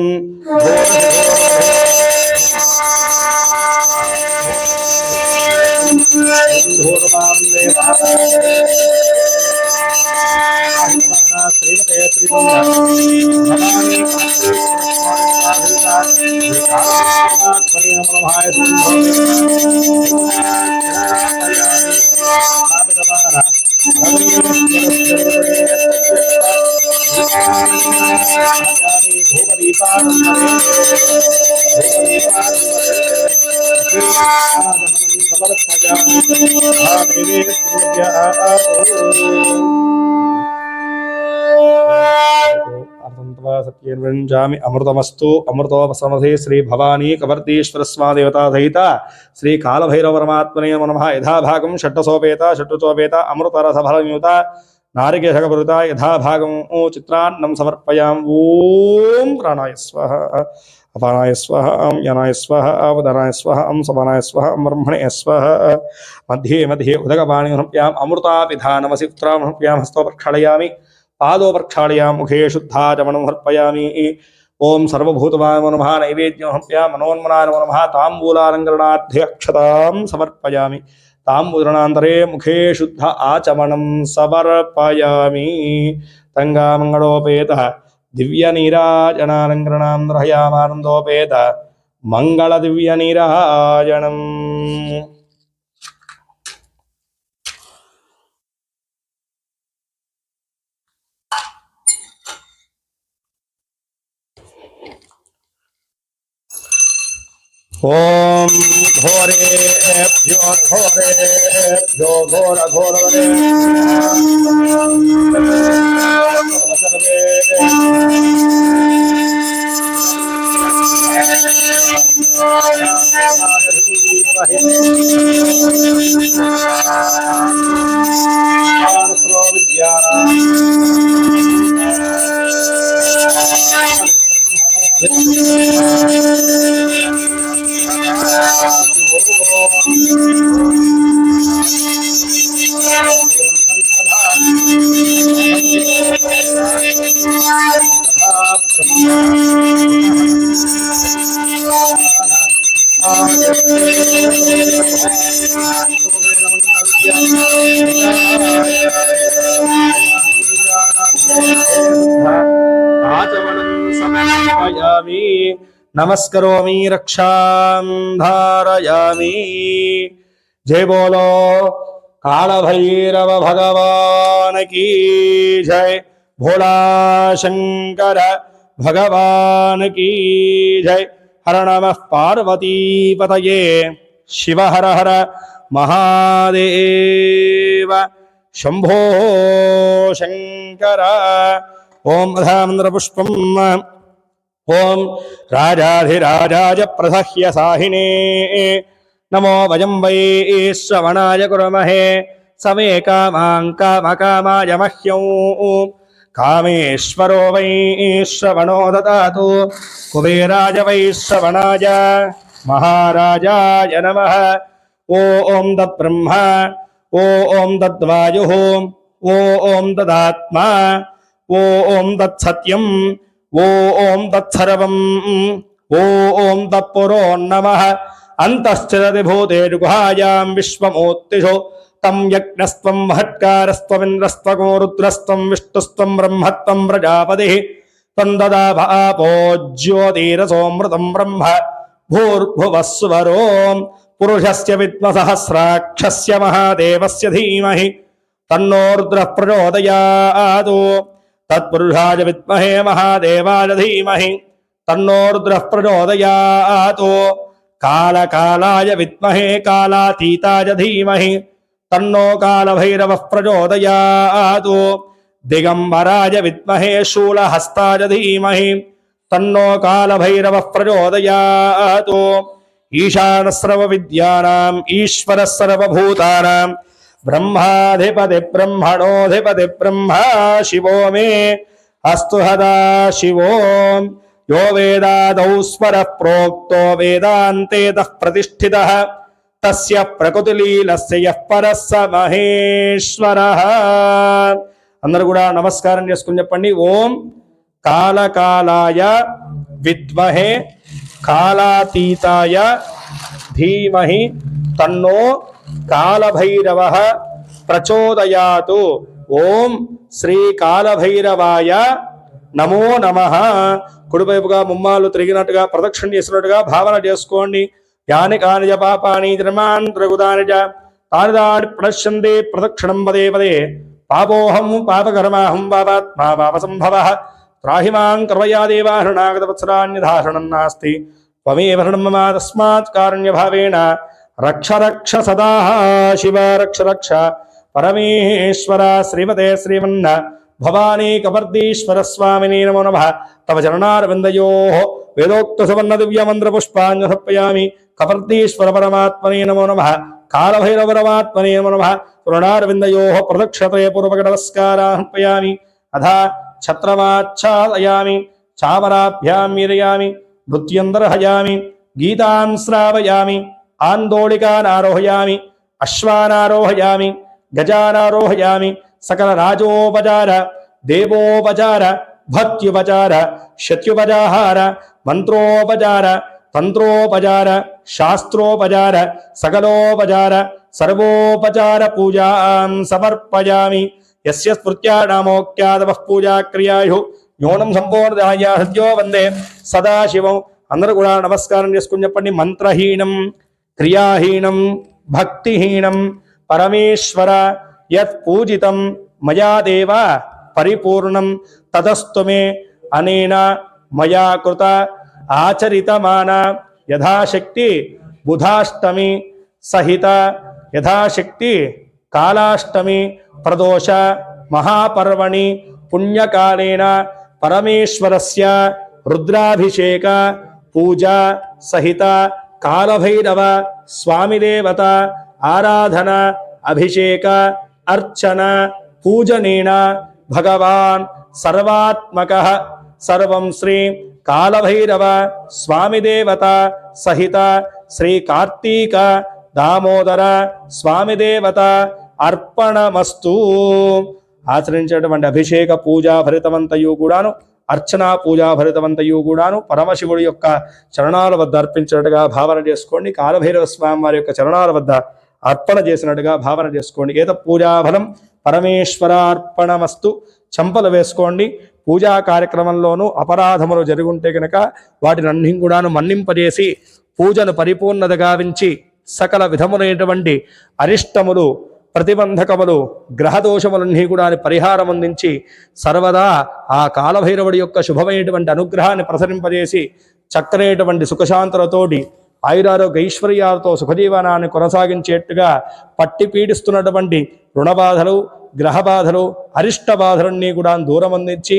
सत्येर्वञ्जामि अमृतमस्तु अमृतोपसमधे श्री भवानी कवर्दीश्वर स्वादेवता सहित श्री कालभैरव परमात्मने नमो नमः। यथा भागं षट्टसोपेत षट्टुचोपेत अमृतरसफलयुत नारिकेशकपूरिता यथा भागं चित्रान्नं समर्पयामि। ओम प्राणाय स्वाहा अपानाय स्वाहा यनाय स्वाहा अवदनाय स्वाहा समानाय स्वाहा ब्रह्मणे स्वाहा। मध्ये मध्ये उदकपाणिर्भ्याम् अमृतापिधानमसि उत्तरामभ्यां हस्तो प्रक्षालयामि पादो प्रक्षालयामि मुखे शुद्धाचमनं अर्पयामि। ओम सर्वभूतवाय नमो नमः। नैवेद्यमहं मनोन्मनाय नमो नमः। ताम्बूलालङ्करणाध्यक्षतां समर्पयामि। ताम्बूलनान्तरे मुखे शुद्ध आचमनं समर्पयामि। तङ्गामङ्गलोपेतः दिव्यनीराजनालङ्करणां द्रहयामानन्दोपेत मङ्गलदिव्यनीराजनम्। ఓం ఘోరేభ్యో ఘోరేభ్యో ఘోర ఘోరవరే नमस्करोमि रक्षां धारयामि। जय बोलो काल भैरव भगवान की जय। भोला शंकर भगवान की जय। हर नमः पार्वती पतये शिव हर हर महादेव शंभो शंकर। ओम अधामंद्र पुष्पम ओम राजाधिराजाय प्रसह्य साहिने नमो वयं वै श्रवणाय कुर्महे समे कामां कामकामाय मह्यं कामेश्वरो वै श्रवणो ददातु कुबेराय वै श्रवणाय महाराजाय नमः। ओम तद्ब्रह्मा ओम तद्वायुः ओम तदात्मा ओम तत्सत्यम् ओम तत्सर्वम् ओम तत्पुरो नमः। अंतश्चरति भूतेषु गुहायां विश्वमूर्तिषु तं यज्ञस्त्वं महत्कारस्त्वमिन्द्रस्त्वको रुद्रस्त्वं विष्णुस्त्वं ब्रह्मत्वं प्रजापतिः त्वं ददाभापो ज्योतिरसोऽमृतं ब्रह्म भूर्भुवः सुवरो पुरुषस्य विद्मसहस्राक्षस्य महादेवस्य धीमहि तन्नो रुद्रः प्रचोदयात्। तत्पुरुषाय विद्महे महादेवाय धीमहि तन्नो रुद्रः प्रचोदयात्। कालकालाय विद्महे कालातीताय धीमहि तन्नो कालभैरवः प्रचोदयात्। दिगंबराय विद्महे शूलहस्ताय धीमहि तन्नो कालभैरवः प्रचोदयात्। ईशानः सर्वविद्यानाम् ईश्वरः सर्वभूतानां ब्रह्माधिपति ब्रह्मणोऽधिपति ब्रह्मा शिवो मे अस्तु सदा शिवो। यो वेदादौ स्वरः प्रोक्तो वेदान्तेतः प्रतिष्ठितः तस्य प्रकृतिलीलस्य यः परः स महेश्वरः। అందరూ కూడా నమస్కారం చేసుకుని చెప్పండి। ఓం కాలకాలాయ విద్మహే కాలాతీతాయ ధీమహి తన్నో కాలభైరవః ప్రచోదయాతు। ఓం శ్రీ కాలభైరవాయ నమో నమః। కుడివైపుగా ముమ్మాలు తిరిగినట్టుగా ప్రదక్షిణ చేసినట్టుగా భావన చేసుకోండి। యాని కాని పాపాని జన్మాన్ త్రిగుదాని తాని దాని ప్రణశ్యంతే ప్రదక్షిణం పదే పదే పాపోహం పాపకర్మాహం పాపాత్మా పాపసంభవః త్రాహి మాం కృపయా దేవా శరణాగతవత్సరాన్యధారణం నాస్తి త్వమేవ శరణం మమ తస్మాత్ కారుణ్యభావేన రక్ష రక్ష సదా శివ రక్ష రక్ష పరమేశ్వర। శ్రీమతే శ్రీమన్న భవానీ కపర్దీశ్వర స్వామినే నమో నమః। తవ చరణారవిందయోః వేదోక్త సువర్ణ దివ్య మంత్ర పుష్పాంజలి సమర్పయామి। కపర్దీశ్వర పరమాత్మనే నమో నమః। కాలభైరవ పరమాత్మనే నమో నమః। చరణారవిందయోః ప్రదక్షిణతయ పూర్వక నమస్కారాన్ సమర్పయామి। అథా ఛత్రమాచ్ఛాదయామి చామరాభ్యాం మీరయామి నృత్యం దర్శయామి గీతాన్ శ్రావయామి ఆందోళికానారోహయామి అశ్వానారోహయామి గజానారోహయామి సకల రాజోపచార దేవోపచార భక్త్యుపచార శత్యుపచార మంత్రోపచార తంత్రోపచార శాస్త్రోపచార సకలోపచార సర్వోపచార పూజాం సమర్పయామి। యస్య స్మృత్యా నామోక్త్యాదవః పూజా క్రియాయు న్యూనం సంపూర్ణాయ సద్యో వందే సదాశివం। అందరూ కూడా నమస్కారం చేసుకుని చెప్పండి। మంత్రహీనం క్రియాహీనం భక్తిహీనం పరమేశ్వర యత్ పూజితం మయా దేవ పరిపూర్ణం తదస్తు మే అనేన మయా కృత ఆచరితమాన యథాశక్తి బుధాష్టమి సహిత యథాశక్తి కాళాష్టమి ప్రదోష మహాపర్వణి పుణ్యకాలేన పరమేశ్వరస్య రుద్రాభిషేక పూజా సహిత కాలభైరవ స్వామిదేవత ఆరాధన అభిషేక అర్చన పూజనేన భగవాన్ సర్వాత్మకః సర్వం శ్రీ కాలభైరవ స్వామిదేవత సహిత శ్రీ కార్తీక దామోదర స్వామిదేవత అర్పణమస్తు. ఆచరించేటువంటి అభిషేక పూజా భరితమంతయు కూడాను అర్చనా పూజా భరితమంతయు కూడాను పరమశివుడి యొక్క చరణాల వద్ద అర్పించినట్టుగా భావన చేసుకోండి. కాలభైరవ స్వామి వారి యొక్క చరణాల వద్ద అర్పణ చేసినట్టుగా భావన చేసుకోండి. ఏత పూజాఫలం పరమేశ్వరార్పణమస్తు. చెంపలు వేసుకోండి. పూజా కార్యక్రమంలోనూ అపరాధములు జరుగుంటే కనుక వాటిని అన్ని కూడాను మన్నింపజేసి పూజను పరిపూర్ణత గావించి సకల విధములైనటువంటి అరిష్టములు ప్రతిబంధకములు గ్రహదోషములన్నీ కూడా పరిహారం అందించి సర్వదా ఆ కాలభైరవుడి యొక్క శుభమైనటువంటి అనుగ్రహాన్ని ప్రసరింపజేసి చక్కనేటువంటి సుఖశాంతులతోటి ఆయురారోగ్య ఐశ్వర్యాలతో సుఖజీవనాన్ని కొనసాగించేట్టుగా పట్టి పీడిస్తున్నటువంటి రుణబాధలు గ్రహబాధలు అరిష్ట బాధలన్నీ కూడా దూరం అందించి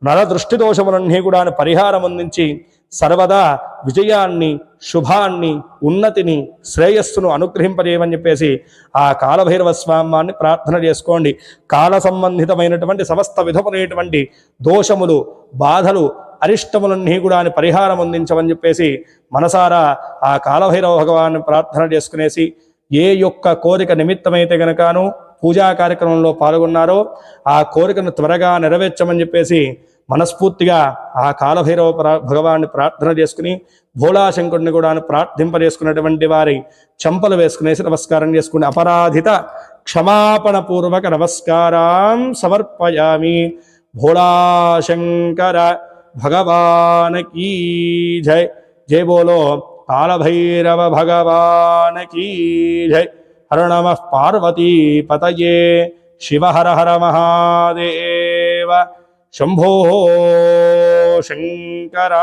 నర దృష్టి దోషములన్నీ కూడా పరిహారం అందించి సర్వదా విజయాన్ని శుభాన్ని ఉన్నతిని శ్రేయస్సును అనుగ్రహింపజేయమని చెప్పేసి ఆ కాలభైరవ స్వామిని ప్రార్థన చేసుకోండి. కాల సంబంధితమైనటువంటి సమస్త విధములైనటువంటి దోషములు బాధలు అరిష్టములన్నీ కూడా పరిహారం అందించమని చెప్పేసి మనసారా ఆ కాలభైరవ భగవాన్ని ప్రార్థన చేసుకునేసి ఏ యొక్క కోరిక నిమిత్తమైతే గనకను పూజా కార్యక్రమంలో పాల్గొన్నారో ఆ కోరికను త్వరగా నెరవేర్చమని చెప్పేసి మనస్ఫూర్తిగా ఆ కాలభైరవ భగవాన్ని ప్రార్థన చేసుకుని భోళాశంకరుని కూడా ప్రార్థింపజేసుకున్నటువంటి వారి చెంపలు వేసుకునేసి నమస్కారం చేసుకుని అపరాధిత క్షమాపణ పూర్వక నమస్కారం సమర్పయామి. భోళాశంకర భగవాన్ కీ జై. జై బోలో కాలభైరవ భగవాన్ కీ జై. హర నమః పార్వతీ పతయే. శివ హర హర మహాదేవ. శంభో శంకర.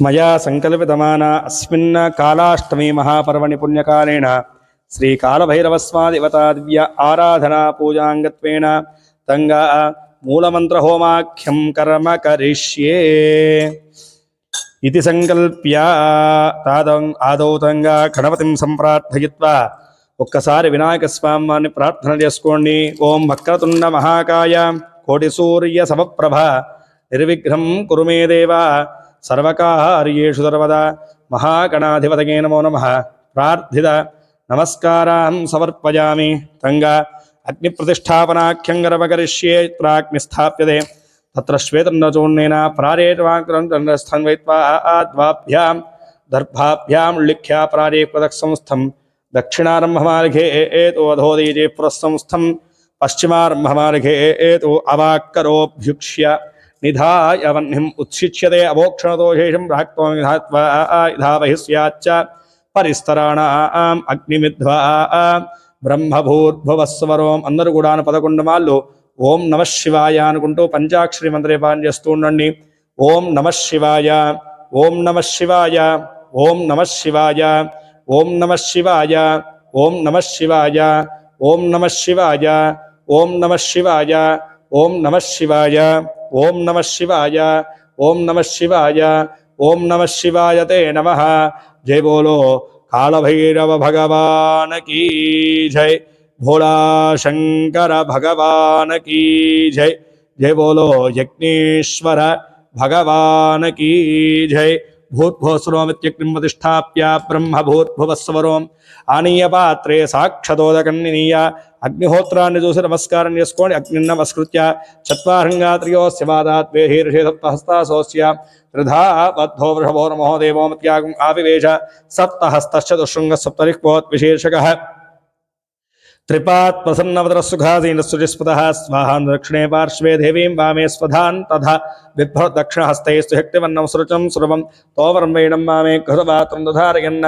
మయా సంకల్పితమానా అస్మిన్ కాళాష్టమి మహాపర్వణి పుణ్యకాలేన శ్రీ కాళభైరవస్వాదివతా దివ్య ఆరాధనా పూజాంగత్వేన తంగా మూలమంత్ర హోమాఖ్యం కర్మ కరిష్యే ఇది సంకల్ప్య తాదం ఆదౌ తంగా గణపతిం సంప్రార్థయిత్వా ఒక్కసారి వినాయక స్వామిని ప్రార్థన చేసుకోండి. ఓం వక్రతుండ మహాకాయ కోటి సూర్య సమప్రభ నిర్విఘ్నం కురు మే దేవ सर्वकार्येषु सर्वदा महागणाधिपतये नमो नमः। प्रार्थित नमस्कारान् समर्पयामि। रङ्गा अग्निप्रतिष्ठापनाख्यङ्गरमकरिष्ये प्राग्नि स्थाप्यते तत्र श्वेतन्नचूर्णेन प्रारेटवाङ्करं वैत्वा द्वाभ्यां दर्भाभ्यां लिख्या प्रारेपदक्संस्थं दक्षिणारम्भमार्गे एतो अधोदीजे पुरस्संस्थं पश्चिमारम्भमार्गे एतो अवाक्करोऽभ्युक्ष्य निधाय वह्निम् उच्छिच्यते अवोक्षणदोषेशं प्राक्त्वं विधात्वा धावहिस्याच्च परिस्तराणाम् अग्निमिद्ध्वा బ్రహ్మభూర్భువస్వరోం అందరూ కూడా 11 మార్లు ఓం నమ శివాయ అనుకుంటూ పంచాక్షరి మంత్రపాఠం చేస్తూ ఉండండి. ఓం నమ శివాయ, ఓం నమ శివాయ, ఓం నమ శివాయ, ఓం నమ శివాయ, ఓం నమ శివాయ, ఓం నమ శివాయ, ఓం నమ శివాయ, ఓం నమ శివాయ, ఓం నమ శివాయ, ఓం నమ శివాయ, ఓం నమ శివాయ తే నమః. జై బోలో कालभैरव भगवान की जय, भोला शंकर भगवान की जय, जय बोलो यज्ञेश्वर भगवान की जय. भूर्भुवस्वरोमित्यग्निं प्रतिष्ठाप्य ब्रह्मभूर्भुवस्वरोम् आनीय पात्रे साक्षतोदकन्निनीय अग्निहोत्राన్ని చూసి నమస్కారం చేసుకొని అగ్నిని నమస్కృత్య చత్వారంగాత్రయోస్య వాదాత్వే హీర్షే సప్తహస్తాసోస్య త్రిధా బద్ధో వృషభో నమో దేవో మత్యాగం ఆవివేశ సప్తహస్తశ్చ దుశృంగ సప్తరిక్పోత్ విశేషకః त्रिपात् प्रसन्नवदरसुखासीनस्तुतिस्पतः स्वाहान् दक्षिणे पार्श्वे देवीं वामे स्वधान् तथा बिभ्रदक्षिणहस्तैस्तु शक्तिवन्नं सुरुचं सुरवं तोवरं वेणं वामे घृतपात्रं दधारयन्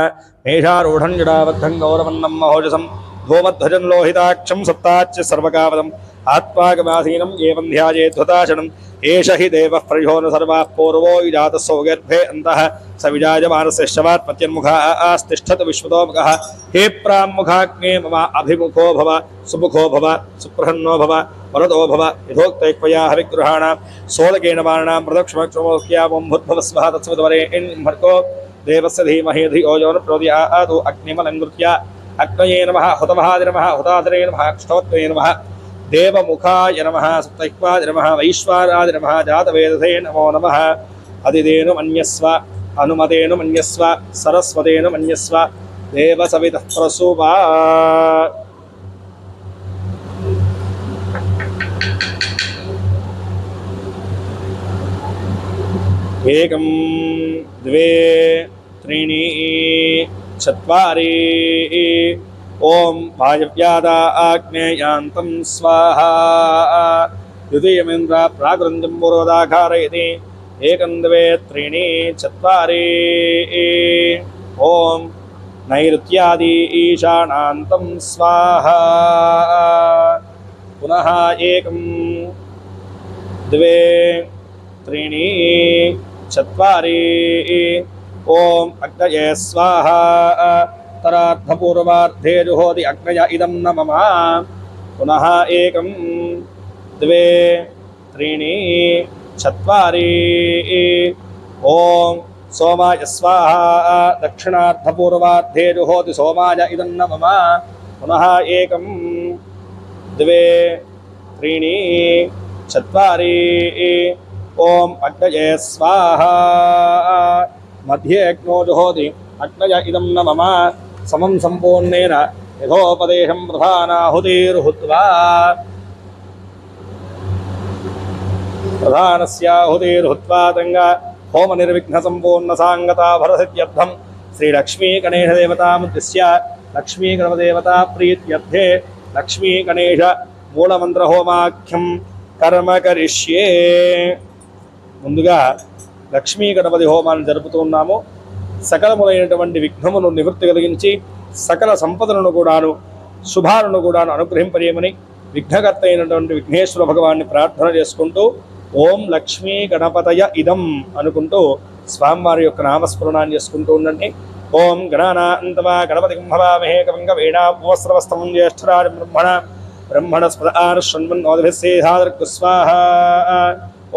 मेषारूढं जडाबद्धं गौरवन्नं महोजसं धूमध्वजं लोहिताक्षं सप्ताच्च सर्वकावदम् आत्मागमासीनं एवं ध्यायेद्वताशनं एष हि देवः प्रयो न सर्वाः पूर्वो युजातः सौगर्भे अन्तः स विजायमानस्य शवात्पत्यन्मुखः आस्तिष्ठत् विश्वतोमुखः हे प्राङ्मुखाग्ने मम अभिमुखो भव सुमुखो भव सुप्रसन्नो भव वरदो भव यथोक्तैक्वया हविगृहाणां सोदकेन बाणां प्रदक्षिणक्षमोक्यावं भूर्भुवस्वः तत्सवितुर्वरेण्यं देवस्य धीमहि धियो यो न प्रचोदयात् अग्निमलङ्कृत्य अग्नये नमः हुतमहाय नमः हुताधरे नमः अक्षतवत्वे नमः देवमुखाय नमः सप्तैक्वाय नमः वैश्वाराय नमः जातवेदसे नमो नमः अदितेनु मन्यस्व अनुमतेनु मन्यस्व सरस्वतेनु मन्यस्व देवसवितः प्रसूपा. एकं द्वे त्रीणि चत्वारि ओम वायव्यादा आग्नेयान्तं स्वाहा द्वितीयमिन्द्र प्रागृन्दं पूर्वदाकारयति एकं द्वे त्रीणि चत्वारि ओम नैऋत्यादि ईशानान्तं स्वाहा पुनः एकं द्वे त्रीणि चत्वारि ओम अग्नये स्वाहा उत्तरार्धपूर्वार्धे जुहोति अग्नय इदं न मम पुनः एकं द्वे त्रीणि चत्वारि ओम सोमाय स्वाहा दक्षिणार्धपूर्वार्धे जुहोति सोमाय इदं न मम पुनः एकं द्वे त्रीणि चत्वारि ओम अग्नये स्वाहा मध्ये अग्नो जुहोति अग्नय इदं न मम समं सम्पूर्णेन यथोपदेशं प्रधानाहुतिर्हुत्वा प्रधानस्याहुतिर्हुत्वा तंगा होम निर्विघ्न संपूर्ण सांगता भरसिद्ध्यर्थं श्री लक्ष्मी गणेश देवतामुद्दिश्य लक्ष्मी गणदेवता प्रीत्यर्थे लक्ष्मी गणेश मूलमंत्र होमाख्यं कर्म करिष्ये. ముందుగా లక్ష్మీ గణపతి హోమాన్ని జరుపుతున్నాము. సకలములైనటువంటి విఘ్నమును నివృత్తి కలిగించి సకల సంపదలను కూడాను శుభాలను కూడాను అనుగ్రహింపజేయమని విఘ్నకర్త అయినటువంటి విఘ్నేశ్వర భగవాన్ని ప్రార్థన చేసుకుంటూ ఓం లక్ష్మీ గణపతయ ఇదం అనుకుంటూ స్వామివారి యొక్క నామస్మరణాన్ని చేసుకుంటూ ఉండండి. ఓం గణానాంతవా గణపతి కుంభవామహే కవిం కవీనామోస్రవస్తమం జ్యేష్ఠరాజ బ్రహ్మణస్పద ఆరుష్ణ్మన్నోదభిస్సేధాదర్కు స్వాహా.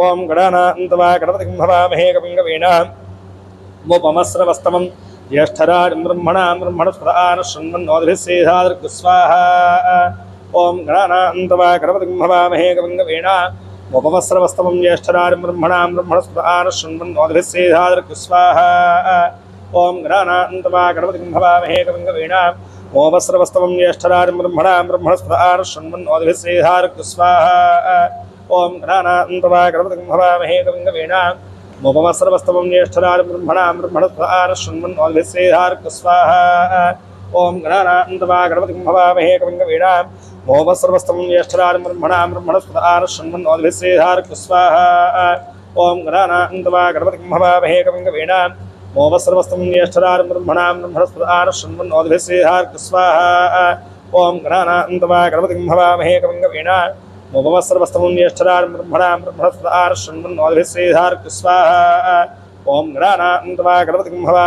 ఓం గణానాంతవా గణపతి కుంభవామహే కవిం కవీనామోపమస్రవస్తమం జ్యేష్ఠరాజం బ్రహ్మణస్పద ఆరుష్ణ్మన్నోదభిస్సేధాదర్కు స్వాహా. ఓం గణానాంతవా గణపతి కుంభవామహే కవిం కవీనామోపమస్రవస్తమం उपवस्त्रवस्तमं ज्येष्ठराजं ब्रह्मणां ब्रह्मणस्पदान शृण्वन्नोदभिस्सेधादृक् स्वाहा ओम गणानान्तवा गणपतिं भवामहे कविं कवीनाम् उपवस्त्रवस्तमं ज्येष्ठराजं ब्रह्मणां ब्रह्मणस्पदान शृण्वन्नोदभिस्सेधादृक् स्वाहा ओम गणानान्तवा गणपतिं भवामहे कविं कवीनाम् उपवस्त्रवस्तमं ज्येष्ठराजं ब्रह्मणां ब्रह्मणस्पदान शृण्वन्नोदभिस्सेधादृक् स्वाहा ओम गणानान्तवा गणपतिं भवामहे कविं कवीनाम् मोपस्रवस्तमं ज्येष्ठराजं ब्रह्मणां ब्रह्मणस्पदान शृण्वन्नोदभिस्सेधादृक् स्वाहा ओम गणानान्तवा गणपतिं भवामहे कविं कवीनाम् मोपस्रवस्तमं ज्येष्ठराजं ब्रह्मणां ब्रह्मणस्पदान शृण्वन्नोदभिस्सेधादृक् स्वाहा ओम गणानान्तवा गणपतिं भवामहे कविं कवीनाम् मोपस्रवस्तमं ज्येष्ठराजं ब्रह्मणां ब्रह्मणस्पदान शृण्वन्नोदभिस्सेधादृक् स्वाहा ओम गणानान्तवा गणपतिं भवामहे कविं कवीनाम्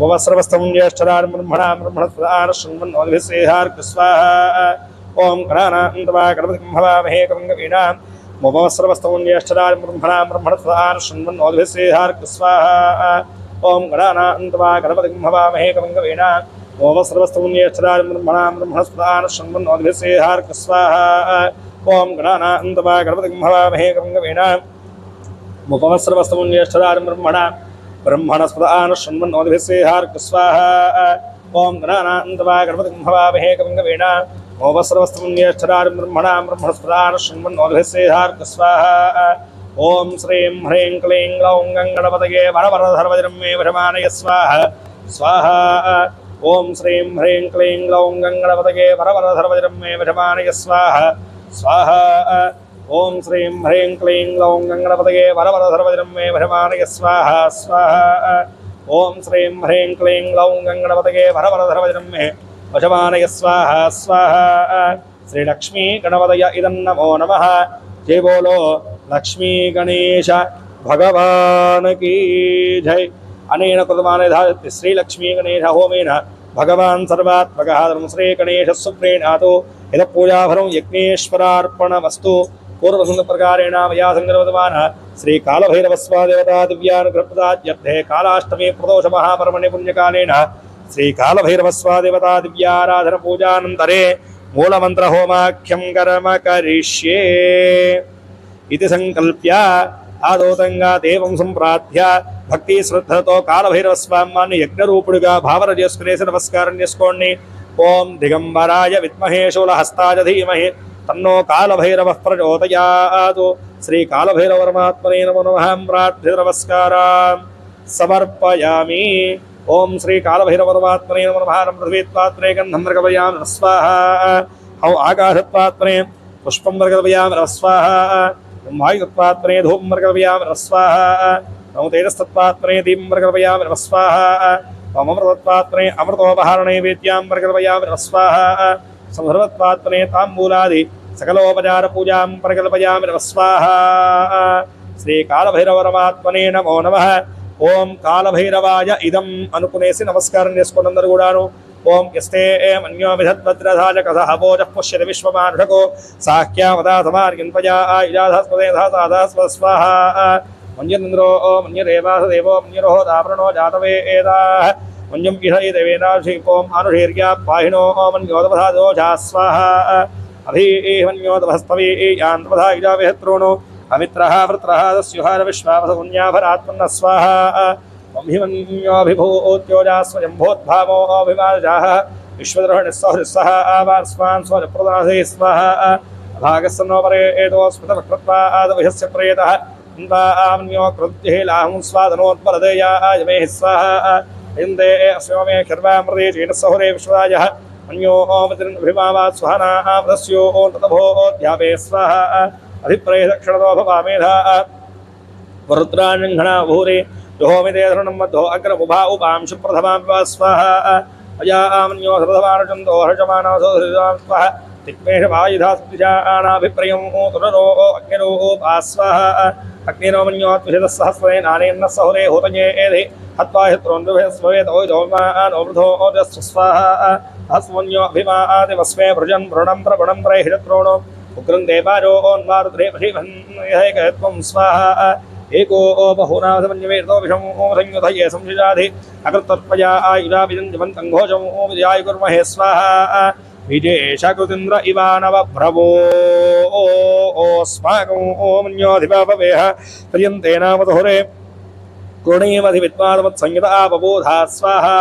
उपवस्त्रवस्तमं ज्येष्ठराजं ब्रह्मणां ब्रह्मणस्पदान शृण्वन्नोदभिस्सेधादृक् स्वाहा ओम गणानान्तवा गणपतिं भवामहे कविं कवीनाम् उपवस्त्रवस्तमं ज्येष्ठराजं ब्रह्मणां ब्रह्मणस्पदान शृण्वन्नोदभिस्सेधादृक् स्वाहा ओम गणानान्तवा गणपतिं भवामहे कविं कवीनाम् उपवस्त्रवस्तमं ज्येष्ठराजं ब्रह्मणां ब्रह्मणस्पदान शृण्वन्नोदभिस्सेधादृक् स्वाहा ओम गणानान्तवा गणपतिं भवामहे कविं कवीनाम् उपवस्त्रवस्तमं ज्येष्ठराजं ब्रह्मणां ब्रह्मणस्पदान शृण्वन्नोदभिस्सेधादृक् स्वाहा ओम गणानान्तवा गणपतिं भवामहे कविं कवीनाम् उपवस्त्रवस्तमं ज्येष्ठराजं ब्रह्मणां ब्रह्मणस्पदान शृण्वन्नोदभिस्सेधादृक् स्वाहा ओम श्रीं ह्रीं क्लीं ग्लौं गणपतये वरवरधरवज्रं मे वशमानय स्वाहा स्वाहा ओम श्रीं ह्रीं क्लीं ग्लौं गणपतये वरवरधरवज्रं मे वशमानय स्वाहा स्वाहा ओम श्रीं ह्रीं क्लीं ग्लौं गणपतये वरवरधरवज्रं मे वशमानय स्वाहा स्वाहा ओम श्रीं ह्रीं क्लीं ग्लौं गणपतये वरवरधरवज्रं मे वशमानय स्वाहा स्वाहा श्री लक्ष्मी गणपतय इदं नमो नमः जय बोलो लक्ष्मी गणेश भगवान की जय अनेन कृतमानधायति श्री लक्ष्मी गणेश होमेन भगवान् सर्वात्मकः श्री गणेश सुप्रेणातो यद पूजाफलं यज्ञेश्वरार्पणमस्तु पूर्वसंप्रकारेण मया संगतवान् श्री कालभैरवस्वा देवता दिव्यानुग्रहप्रदाद्यर्थे कालाष्टमी प्रदोष महापर्वणि पुण्यकालेन श्री कालभैरवस्वा देवता दिव्याराधन पूजानन्तरे मूलमंत्र होमाख्यं कर्म करिष्ये इति संकल्प्य आदौतंगा देवं संप्रार्थ्य भक्ति श्रद्धतो कालभैरवस्वामाన్ని యజ్ఞరూపుడిగా భావన చేసుకునేసి నమస్కారం చేసుకోండి ఓం దిగంబరాయ విద్మహే శూలహస్తాయ ధీమహి తన్నో కాలభైరవః ప్రచోదయాత్ శ్రీ కాలభైరవపరమాత్మనే నమో నమః ప్రార్థిత నమస్కారం సమర్పయామి ओम श्री कालभैरवपरमात्मने नमो नमः पृथ्वीत्वात्मने गन्धं मृगवयामि स्वाहा हौ आकाशत्वात्मने पुष्पं मृगवयामि स्वाहा वायुत्वात्मने धूपं मृगवयामि स्वाहा नमो तेजस्तत्वात्मने दीपं मृगवयामि स्वाहा अमृतत्वात्मने अमृतोपहारणे वेद्यां मृगवयामि स्वाहा संहृतत्वात्मने ताम्बूलादि सकलोपचार पूजां प्रकल्पयामि स्वाहा श्री कालभैरवपरमात्मने नमो नमः ओम कालभैरवाय इदं अनुकुनेसी नमस्कारं చేసుకోండి అందరూ కూడాను ओम यस्ते मन्यो विधद्भद्रधाजकसः भोजः पुष्यति विश्वमानुषको साख्यावदा समार्गिन्पया आयुजाधस्पदे धासाधस्पद स्वाहा मन्यन्द्रो मन्यदेवासदेवो मन्यरोह दावरणो जातवेदाः मन्यं इषै देवेनाशिपोम अनुशीर्या पाहिनो मन्योदपधादोषा स्वाहा अभिमन्योदभस्तवे यान्तपधा युजावेहत्रोणो अमित्रः वृत्रः दस्युहार विश्वावसुन्याभरात्मन्न स्वाहा अभिमन्योभिभूत्योजास्वयम्भोद्भावो अभिवाजाः विश्वद्रोहणिस्सहृस्सः आवास्वान् स्वजप्रदासे स्वाहा भागस्सन्नोपरे एतोस्मृतवक्रत्वा आदविहस्य प्रेतः इन्द्वामन्यो क्रुद्धिः लाहुं स्वादनोत्पलदेया आयमेः स्वाहा इन्दे अस्योमे खिर्वामृते चेतस्सहुरे विश्वायः अन्यो ओमतिरभिमावात् स्वहना आमदस्यो ततभोऽध्यापे स्वाहा अभिप्रेदक्षणतो भवामेधा वरुद्राण्यङ्घना भूरे जुहोमिते धरणं मध्यो अग्रमुभा उपांशु प्रथमा स्वाहा अयामन्यो सर्वधमानचन्दो हर्षमानसो स्वाहा तिक्मेष वायुधास्तिजानाभिप्रयं तुररो अग्निरो स्वाहा अग्निरोमन्योत्विषदः सहस्रेणानेन्न सहुरे होतये एधि हत्वा हित्रोन्द्रुभे स्वेदोजोमानोवृधो ओजस्व स्वाहा हस्मन्यो अभिमादिवस्मे भृजन् भृणं प्रगुणं प्रहितत्रोणो उग्रं देवारोन्वारुद्रेपशिवन्यैकत्वं स्वाहा एको बहुनाथमन्यवेतो विषमो संयुधये संयुजाधि अकृतत्वया आयुधाभिजन्तिमन्तं घोषमो विजयाय कुर्महे स्वाहा विजेशकृतीन्द्र इवानव भ्रवो ओस्माकं ओमन्योधिपवेह पर्यन्ते नामतहुरे गुणीमधिविद्वादमत्संयुता बबोधा स्वाहा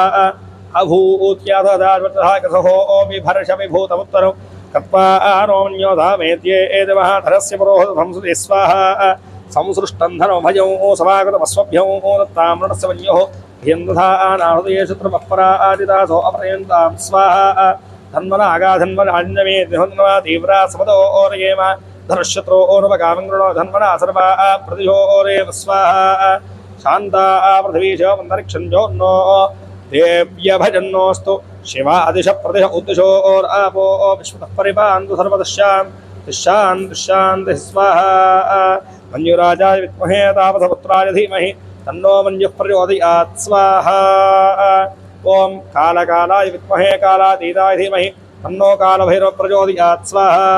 अभूत्याददार्वतः कसहो विभर्षविभूतमुत्तरं कत्वा आरोमन्योधामेत्ये एदवः धरस्य पुरोहतं सुते स्वाहा संसृष्टं धनो भजौ समागतमस्वभ्यौ दत्तामृणस्य वन्योः ह्यन्दधानाहृदये शत्रुमःपरादिदासो अपरयन्तां स्वाहा धन्वनागाधन्वनान्यमे धन्वना तीव्रा समदो ओरयेम धनुष्यत्रो ओरुपकामङ्गृणो धन्वना सर्वा प्रतिशो ओरेम स्वाहा शान्ता पृथिवीश अन्तरिक्षञ्जोन्नो देव्यभजन्नोऽस्तु शिवा अदिश प्रदिश उद्दिशो ओरापो विश्वतः परिपान्तु सर्वदशान्तिः स्वाहा मञ्जुराजाय विद्महे तापसपुत्राय धीमहि तन्नो मञ्जुः प्रचोदयात् स्वाहा ॐ कालकालाय विद्महे कालातीताय धीमहि तन्नो कालभैरव प्रचोदयात् स्वाहा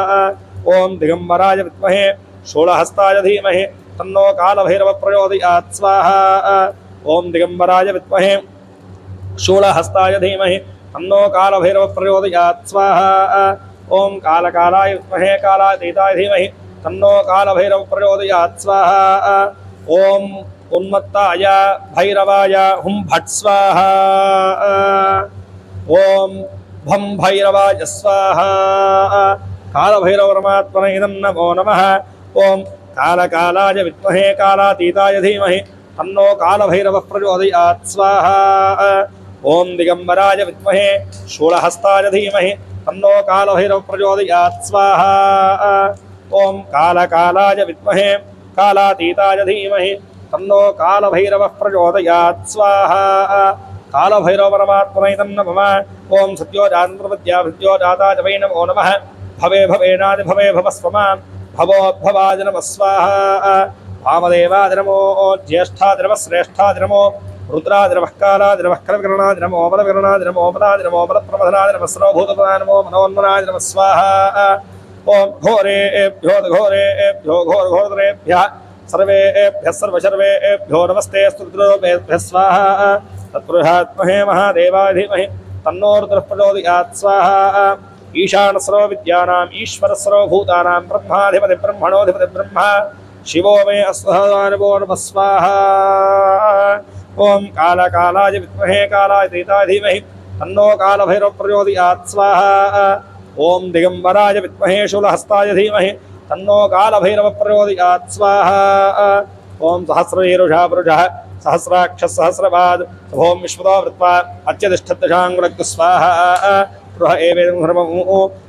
ॐ दिगम्बराय विद्महे शूलहस्ताय धीमहि तन्नो कालभैरव प्रचोदयात् स्वाहा ॐ दिगम्बराय विद्महे शूलहस्ताय धीमहि तन्नो कालभैरव प्रचोदयात् स्वाहा ॐ कालकालाय विद्महे कालातीताय धीमहि तन्नो कालभैरव प्रचोदयात् स्वाहा ॐ उन्मत्ताय भैरवाय हुं भट् स्वाहा ॐ भं भैरवाय स्वाहा कालभैरवपरमात्मने नमो नमः ॐ कालकालाय विद्महे कालातीताय धीमहि तन्नो कालभैरवः प्रचोदयात् स्वाहा ॐ दिगम्बराय विद्महे शूलहस्ताय धीमहि तन्नो कालभैरवः प्रचोदयात् स्वाहा ॐ कालकालाय विद्महे कालातीताय धीमहि तन्नो कालभैरवः प्रचोदयात् स्वाहा कालभैरवपरमात्मने नमः ॐ सत्योजातप्रपद्याभृत्योजाताय वै नमो नमः भवे भवेनादि भवे भवस्वमान् भवोद्भवाय नमः स्वाहा वामदेवादिनमो ज्येष्ठादिनमः श्रेष्ठादिनमो रुद्रादिनमः कालादिनमः कलविकरणादिनमो बलविकरणादिनमो बलादिनमो बलप्रमथनादिनमः सर्वभूतपदानमो मनोन्मनादिनमः स्वाहा ॐ घोरेभ्यो घोरेभ्यो घोरघोरतरेभ्यः सर्वेभ्यः सर्वशर्वेभ्यो नमस्ते स्तुतिरूपेभ्यः स्वाहा तत्पुरुषात्महे महादेवाय धीमहि तन्नो रुद्रः प्रचोदयात् स्वाहा ईशानसर्वविद्यानाम् ईश्वरः सर्वभूतानां ब्रह्माधिपति ब्रह्मणोऽधिपति ब्रह्मा शिवो मे अस्वधानवो नमः स्वाहा ॐ कालकालाय विद्महे कालातीताय धीमहि तन्नो कालभैरवः प्रचोदयात् स्वाहा ॐ दिगम्बराय विद्महे शूलहस्ताय धीमहि तन्नो कालभैरवः प्रचोदयात् स्वाहा ॐ सहस्रशीरुषा पुरुषः सहस्राक्षः सहस्रपाद भों विश्वतो वृत्वा अत्यतिष्ठद्दशाङ्गुलग् स्वाहा गृह एवेदं धर्मं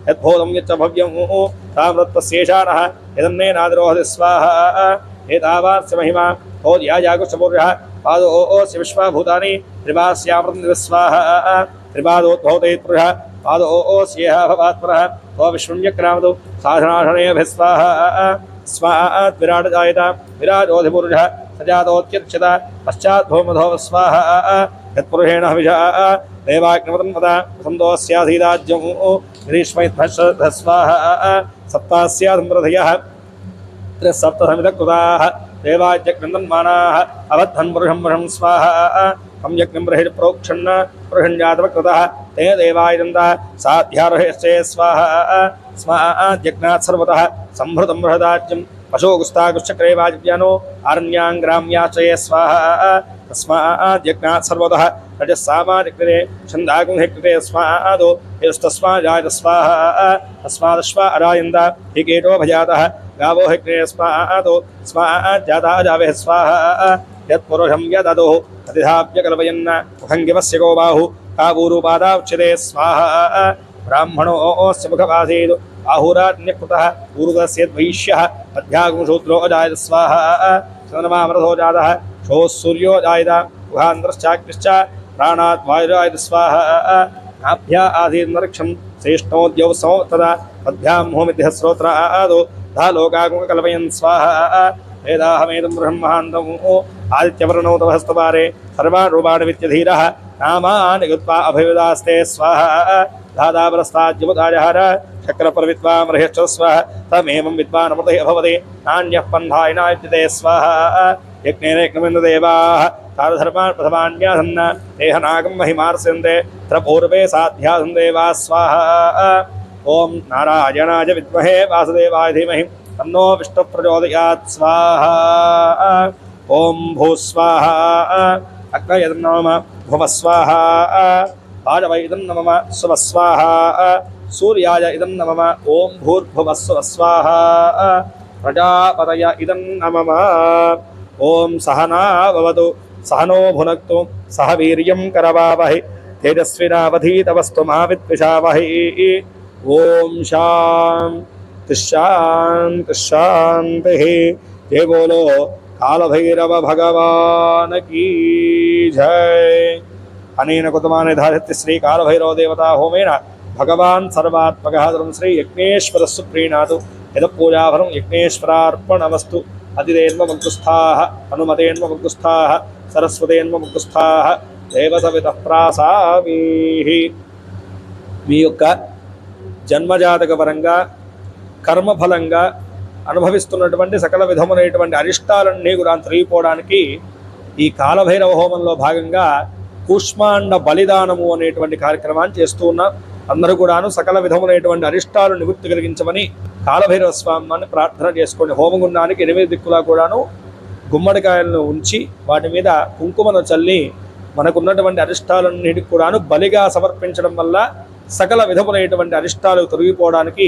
यद्भूतं यच्च भव्यं तामृत्तस्येषाणः यदन्नेनादिरोहति स्वाहा एतावास्य महिमा ओद्याजागुश्चपूर्यः पादो ओस्य विश्वाभूतानि त्रिपास्यामृतं स्वाहा त्रिपादोद्भवते पुरुषः पादो ओस्येह भवात्मनः ओ विश्वम्यक्रामतो साधनाशनेभ्यः स्वाहा स्वात् विराट जायता विराजोऽधिपुरुषः सजातोऽत्यर्च्यता पश्चाद्भौमधो स्वाहा यत्पुरुषेण हविषा देवाग्निमतन्वता वसन्तोऽस्याधीराज्यं गिरीष्मैध्वः स्वाहा सप्तास्याधन्द्रधयः त्रिसप्तसमितकृताः देवाज्ञन्दन्मानाः अबद्धन् पुरुषं वृषं स्वाहा तं यज्ञं बृहिप्रोक्षन्न पुरुषञ्जातवकृतः ते देवायजन्ता साध्यार्हश्चे स्वाहा स्माज्ञात् सर्वतः संभृतं बृहदाज्यं पशोगुस्तागुश्चक्रे वाज्ञानो आरण्याङ्ग्राम्याश्रये स्वाहा तस्माज्ञात् सर्वतः रजस्सामाजिकृते छन्दागुंहिकृते स्वादो यस्तस्माजायत स्वाहा तस्मादश्वा अरायन्त हि कीटो भजातः गावो हिकृते स्वादो स्वाजाताजावेः स्वाहा यत्पुरुषं यददुः प्रतिधाप्यकल्पयन्न मुखङ्गिमस्य गो बाहुः काबूरुपादाउच्यते स्वाहा ब्राह्मणोऽस्य मुखमासीत् बाहुराज्ञकृतः पूर्वस्यद्वैश्यः मध्यागुंशूद्रो अजायत स्वाहा चन्द्रमामृतो जातः क्षोः सूर्यो जायत गुहान्तरश्चाग्निश्च प्राणात् वायुरायत स्वाहा नाभ्या आसीदन्तरिक्षं श्रेष्ठोद्यौ सौ तदा मध्यां भूमिध्यः श्रोत्र आदो धा लोकाकुङ्कल्पयन् स्वाहा वेदाहमेदं ब्रह्मान्तम् आदित्यवर्णौ तवस्तवारे सर्वान् रूपाणि विद्यधीरः नामानि कृत्वा अभिविदास्ते स्वाहा धादापरस्ताद्युपदाजहार शक्रपरविद्वामर्ह्यश्च स्वाहा तमेवं विद्वानमृतः भवति नान्यः पन्थायिना विद्यते स्वाहा यज्ञेन यज्ञमिन्द्रदेवाः तारधर्मान् प्रथमान्यासन्न देहनागं महिमार्स्यन्ते तत्र पूर्वे साध्यासन् देवाः स्वाहा ॐ नारायणाय विद्महे वासुदेवाय धीमहि तन्नो विष्णुः प्रचोदयात् स्वाहा ॐ भूस्वाहा अग्नये नमः भुवः स्वाहा वायवे नमः सुवः स्वाहा सूर्याय इदं नमः ॐ भूर्भुवः सुवः स्वाहा प्रजापतय इदं नमः ॐ सहना भवतु सहनो भुनक्तु सह वीर्यं करवावहै तेजस्विनावधीतमस्तु मा विद्विषावहै ॐ शान्तिः शान्तिः शान्तिः जय बोलो काल भैरव भगवान की जय। अनेन कुतुमाने धारित्य श्री काल भैरव देवता होमेन भगवान् सर्वात्मकः धर्म श्री यज्ञेश्वरः सुप्रीणातु यद पूजाफलं यज्ञेश्वरार्पणमस्तु अतिरेन्ममुक्तस्थाः अनुमतेन्ममुक्तस्थाः सरस्वतेन्ममुक्तस्थाः देवसवितः प्रासामीः। మీ యొక్క జన్మజాతక పరంగా కర్మఫలంగా అనుభవిస్తున్నటువంటి సకల విధములైనటువంటి అరిష్టాలన్నీ కూడా తొలగిపోవడానికి ఈ కాలభైరవ హోమంలో భాగంగా కూష్మాండ బలిదానము అనేటువంటి కార్యక్రమాన్ని చేస్తూ ఉన్నాం. అందరూ కూడాను సకల విధములైనటువంటి అరిష్టాలు నివృత్తి కలిగించమని కాలభైరవ స్వామిని ప్రార్థన చేసుకోండి. హోమగుండానికి 8 దిక్కులా కూడాను గుమ్మడికాయలను ఉంచి వాటి మీద కుంకుమను చల్లి మనకున్నటువంటి అరిష్టాలన్నిటికి కూడాను బలిగా సమర్పించడం వల్ల సకల విధములైనటువంటి అరిష్టాలు తొలగిపోవడానికి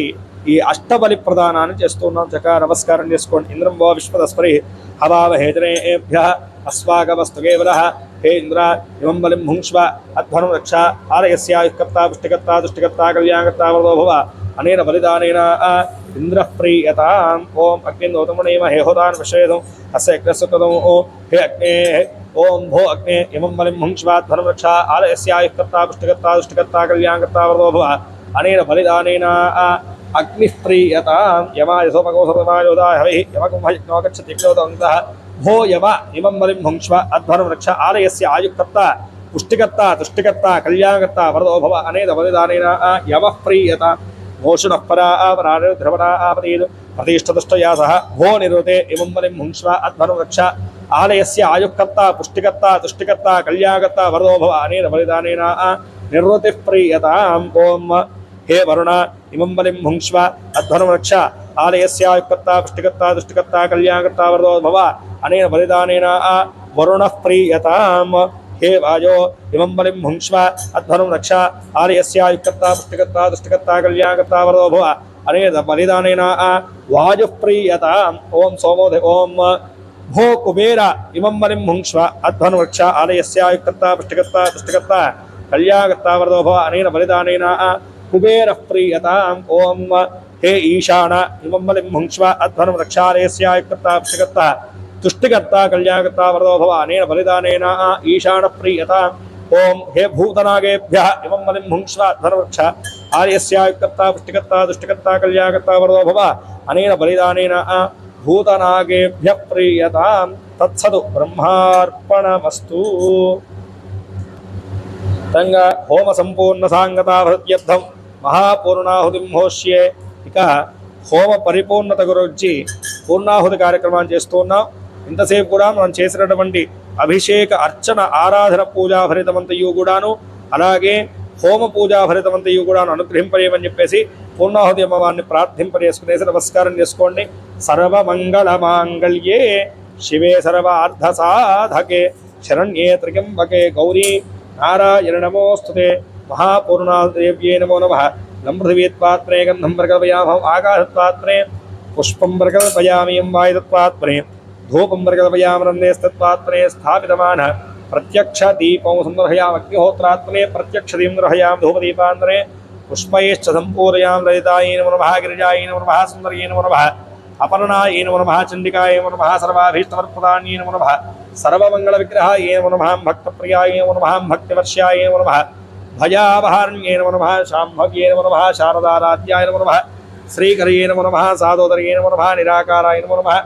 ఈ అష్టబలి ప్రదానాన్ని చేస్తున్నాం. చక్కగా నమస్కారం చేసుకోండి. ఇంద్రం వా విశ్వదస్పరి హవామహేజనేభ్యః అస్వాగమస్తు కేవలః హే ఇంద్ర ఇమం బలిం భుంక్ష్వ అధ్వనం రక్ష ఆలయస్యాయుఃకర్తా పుష్టికర్తా దుష్టికర్తా కళ్యాణకర్తా వరదో భవ అనేన బలిదానేన ఇంద్రః ప్రీయతాం. ఓం అగ్నిన్నోతమనేమ హే హోతాన్ విశ్వేదం అస్య యజ్ఞస్సుకృతం హే అగ్నే ఓం భో అగ్నే ఇమం బలిం భుంక్ష్వ అధ్వనం రక్ష ఆలయస్యాయుఃకర్తా పుష్టికర్తా దుష్టికర్తా కళ్యాణకర్తా వరదో భవ అనేన బలిదానేన అగ్నిః ప్రీయతాం. యమాయ సోమగో సర్వమాయోదాయ హవిః యమకం హయజ్ఞోగచ్చతి యజ్ఞోదంతః భో యవ ఇమం బలిం భుంక్ష్వ అధ్వనం రక్ష ఆలయస్య ఆయుఃకర్త పుష్టికర్త తుష్టికర్త కళ్యాణకర్త వరదో భవ అనేన బలిదానేన యవః ప్రీయతాం. భోషునః పరా ఆపరాణి ధ్రువనా ఆపతీదు ప్రతిష్ఠతుష్టయా సహ భో నిరుతే ఇమం బలిం భుంక్ష్వ అధ్వనం రక్ష ఆలయస్య ఆయుఃకర్త పుష్టికర్త తుష్టికర్త కళ్యాణకర్త వరదో భవ అనేన బలిదానేన నివృత్తిః ప్రీయతాం. ఓం హే వరుణ ఇమం బలిం భుంక్ష్వ అధ్వనం రక్ష ఆలయస్యాయుఃకర్త పుష్టికర్త దుష్టికర్త కళ్యాణకర్త వరదో భవ అనేన బలిదానేన వరుణః ప్రీయతాం. హే వాయో ఇమం బలిం భుంక్ష్వ అధ్వనం రక్ష ఆలయస్యాయుఃకర్త పుష్టికర్త దుష్టికర్త కళ్యాణకర్త వరదో భవ అనేన బలిదానేన వాయుః ప్రీయతాం. ఓం సోమోదే ఓం భో కుబేర ఇమం బలిం భుంక్ష్వ అధ్వనం రక్ష ఆలయస్యాయుఃకర్త పుష్టికర్త దుష్టికర్త కళ్యాణకర్త వరదో భవ అనేన బలిదానేన కుబేరః ప్రీయతాం. ఓం హే ఈశాన ఇమం బలిం భుంక్ష్వ అధ్వనం రక్ష ఆలయస్యాయుఃకర్త పుష్టికర్త తుష్టికర్త కళ్యాణకర్త వరదో భవ అనేన బలిదానేన ఈశానః ప్రీయతాం. ఓం హే భూతనాగేభ్యః ఇమం బలిం భుంక్ష్వ అధ్వనం రక్ష ఆలయస్యాయుఃకర్త పుష్టికర్త దుష్టికర్త కళ్యాణకర్త వరదో భవ అనేన బలిదానేన భూతనాగేభ్యః ప్రీయతాం. తత్సదు బ్రహ్మార్పణమస్తు. తంగా హోమ సంపూర్ణ సాంగతాభృత్యర్థం మహాపూర్ణాహుతిం హోష్యే. ఇక హోమ పరిపూర్ణత గురించి పూర్ణాహుతి కార్యక్రమాన్ని చేస్తున్నాం. ఇంతసేపు కూడా మనం చేసినటువంటి అభిషేక అర్చన ఆరాధన పూజా ఫలితమంతయు కూడాను అలాగే హోమ పూజా ఫలితమంతయు కూడాను అనుగ్రహింపజేయమని చెప్పేసి పూర్ణాహుతి అమ్మవారిని ప్రార్థింపజేసుకునేసి నమస్కారం చేసుకోండి. సర్వమంగళ మాంగళ్యే శివే సర్వార్థ సాధకే శరణ్యే త్ర్యంబకే గౌరీ నారాయణ నమోస్తుతే. మహాపూర్ణాదేవ్యే నమో నమః. గంధృవీత్పాత్రే గంధం ప్రకల్పయామహం ఆకాశత్పాత్రే పుష్పం ప్రకల్పయామి వాయుతత్పాత్రే ధూపం ప్రకల్పయామనందేస్తత్పాత్రే స్థాపితమాన ప్రత్యక్ష దీపం సంగ్రహయామ అగ్నిహోత్రాత్మనే ప్రత్యక్ష దీపం గ్రహయామ ధూపదీపాంతరే పుష్పైశ్చ సంపూరయాం లలితాయే నమో నమః గిరిజాయే నమో నమః సుందర్యే నమో నమః అపర్ణాయే నమో నమః చండికాయే నమో నమః సర్వాభీష్టవర్పదాన్యే నమో నమః సర్వమంగళ విగ్రహాయే నమో నమః భక్తప్రియాయే నమో నమః భక్తివర్ష్యాయే నమో నమః భయావహారణ్యే నమో నమః శాంభవ్యే నమో నమః శారదారాధ్యాయ నమో నమః శ్రీకరయే నమో నమః సాదోదర్యే నమో నమః నిరాకారాయ నమో నమః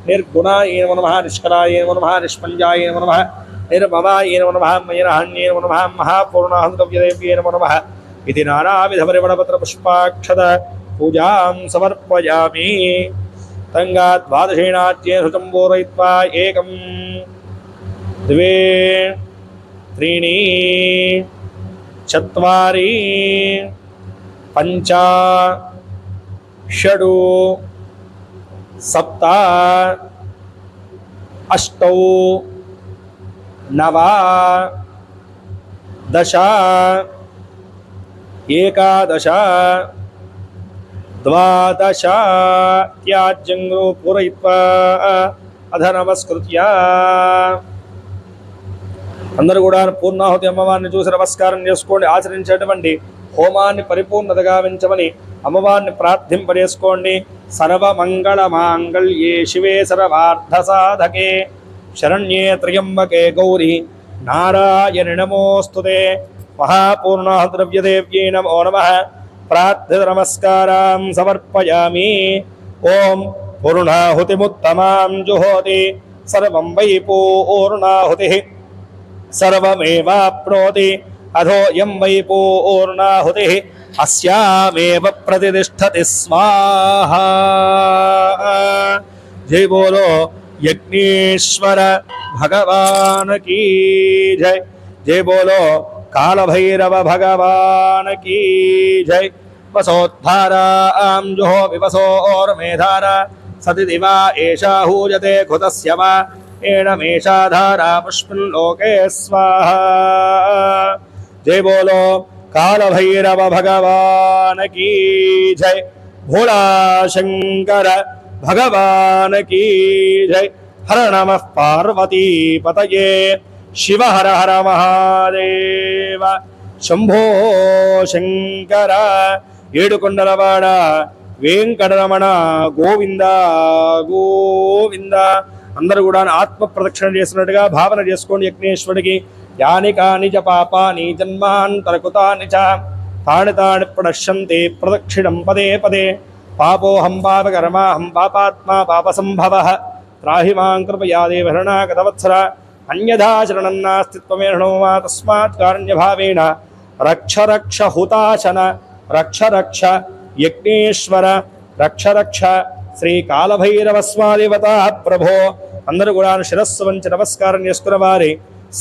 నిర్గుణాయ నమో నమః నిష్కలాయ నమో నమః నిష్పంజాయ నమో నమః నిర్మమాయ నమో నమః మయరహణ్యే నమో నమః మహాపూర్ణాహృతవ్యదేవ్యే నమో నమః ఇది నానావిధ పరిమళపత్ర పుష్పాక్షత పూజాం సమర్పయామి. తంగా ద్వాదశేనాట్యే శుచం పూరయిత్వా ఏకం द्वे त्रीणि चत्वारि पञ्च षड् सप्त अष्टौ नव दश एकादश द्वादश त्याज्यं पूरयित्वा अध नमस्कृत्य అందరూ కూడా పూర్ణాహుతి అమ్మవారిని చూసి నమస్కారం చేసుకోండి. ఆచరించేటువంటి హోమాన్ని పరిపూర్ణతగా వించమని అమ్మవారిని ప్రార్థింపజేసుకోండి. సర్వమంగళ మాంగళ్యే శివే సర్వార్థ సాధకే శరణ్యే త్ర్యంబకే గౌరీ నారాయణి నమోస్తుతే. మహాపూర్ణాహుద్రవ్యదేవ్యై నమో నమః. ప్రార్థిత నమస్కారం సమర్పయామి. ఓం పూర్ణాహుతిముత్తమాం జుహోతి సర్వం వై పూర్ణాహుతి सर्वमेवाप्नोति अधोऽयं वै पूर्णाहुतिः अस्यामेव प्रतिष्ठति स्वाहा. जय बोलो यज्ञेश्वर भगवान की जय. जय बोलो काल भैरव भगवान की जय. वसोद्धारां जुहो विवसोर्मेधारा सति दिवा एषा हूयते खुतस्य वा एणमेषाधारा पुष्पिल्लोके स्वाहा. जय बोलो काल भैरव भगवान की जय. भोला शंकर भगवान की जय. हर नमः पार्वती पतये शिव हर हर महादेव. शंभो शंकर ఏడుకొండలవాడ వెంకటరమణ గోవింద గోవింద. అందరూ కూడా ఆత్మ ప్రదక్షిణ చేసినట్టుగా భావన చేసుకోండి. యజ్ఞేశ్వరుడికి యాని కాని చ పాపాని జన్మాంతరకృతాని చ తాని తాని ప్రణశ్యంతే ప్రదక్షిణం పదే పదే. పాపోహం పాపకర్మాహం పాపాత్మా పాపసంభవః త్రాహి మాం కృపయా దేవ శరణాగతవత్సల. అన్యథా శరణం నాస్తి త్వమేవ మమ తస్మాత్ కారుణ్యభావేన రక్ష రక్ష హుతాశన రక్ష రక్ష యజ్ఞేశ్వర రక్ష రక్ష శ్రీ కాలభైరవ స్వాదేవత ప్రభో. అందరూ కూడా శిరస్సు వంచి నమస్కారం చేసుకున్న వారి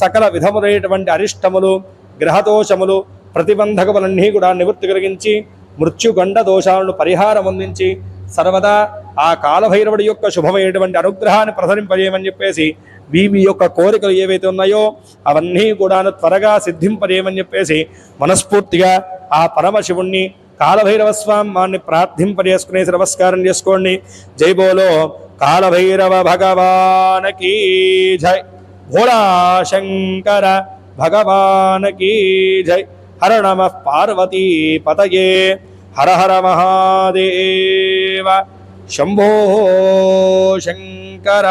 సకల విధములైనటువంటి అరిష్టములు గ్రహదోషములు ప్రతిబంధకములన్నీ కూడా నివృత్తి కలిగించి మృత్యుగండ దోషాలను పరిహారం అందించి సర్వదా ఆ కాలభైరవుడి యొక్క శుభమైనటువంటి అనుగ్రహాన్ని ప్రసరింపజేయమని చెప్పేసి మీ యొక్క కోరికలు ఏవైతే ఉన్నాయో అవన్నీ కూడా త్వరగా సిద్ధింపజేయమని చెప్పేసి మనస్ఫూర్తిగా ఆ పరమశివుణ్ణి కాలభైరవ స్వామిని ప్రార్థింపజేసుకునేసి నమస్కారం చేసుకోండి. జై బోలో కాలభైరవ భగవాన్ కీ జై. భోళా శంకర భగవాన్ కీ జై. హర నమః పార్వతీ పతయే హర హర మహాదేవ. శంభో శంకర.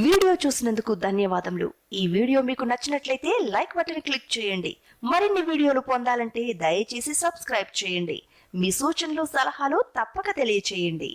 వీడియో చూసినందుకు ధన్యవాదములు. ఈ వీడియో మీకు నచ్చినట్లయితే లైక్ బటన్ క్లిక్ చేయండి. మరిన్ని వీడియోలు పొందాలంటే దయచేసి సబ్స్క్రైబ్ చేయండి. మీ సూచనలు సలహాలు తప్పక తెలియచేయండి.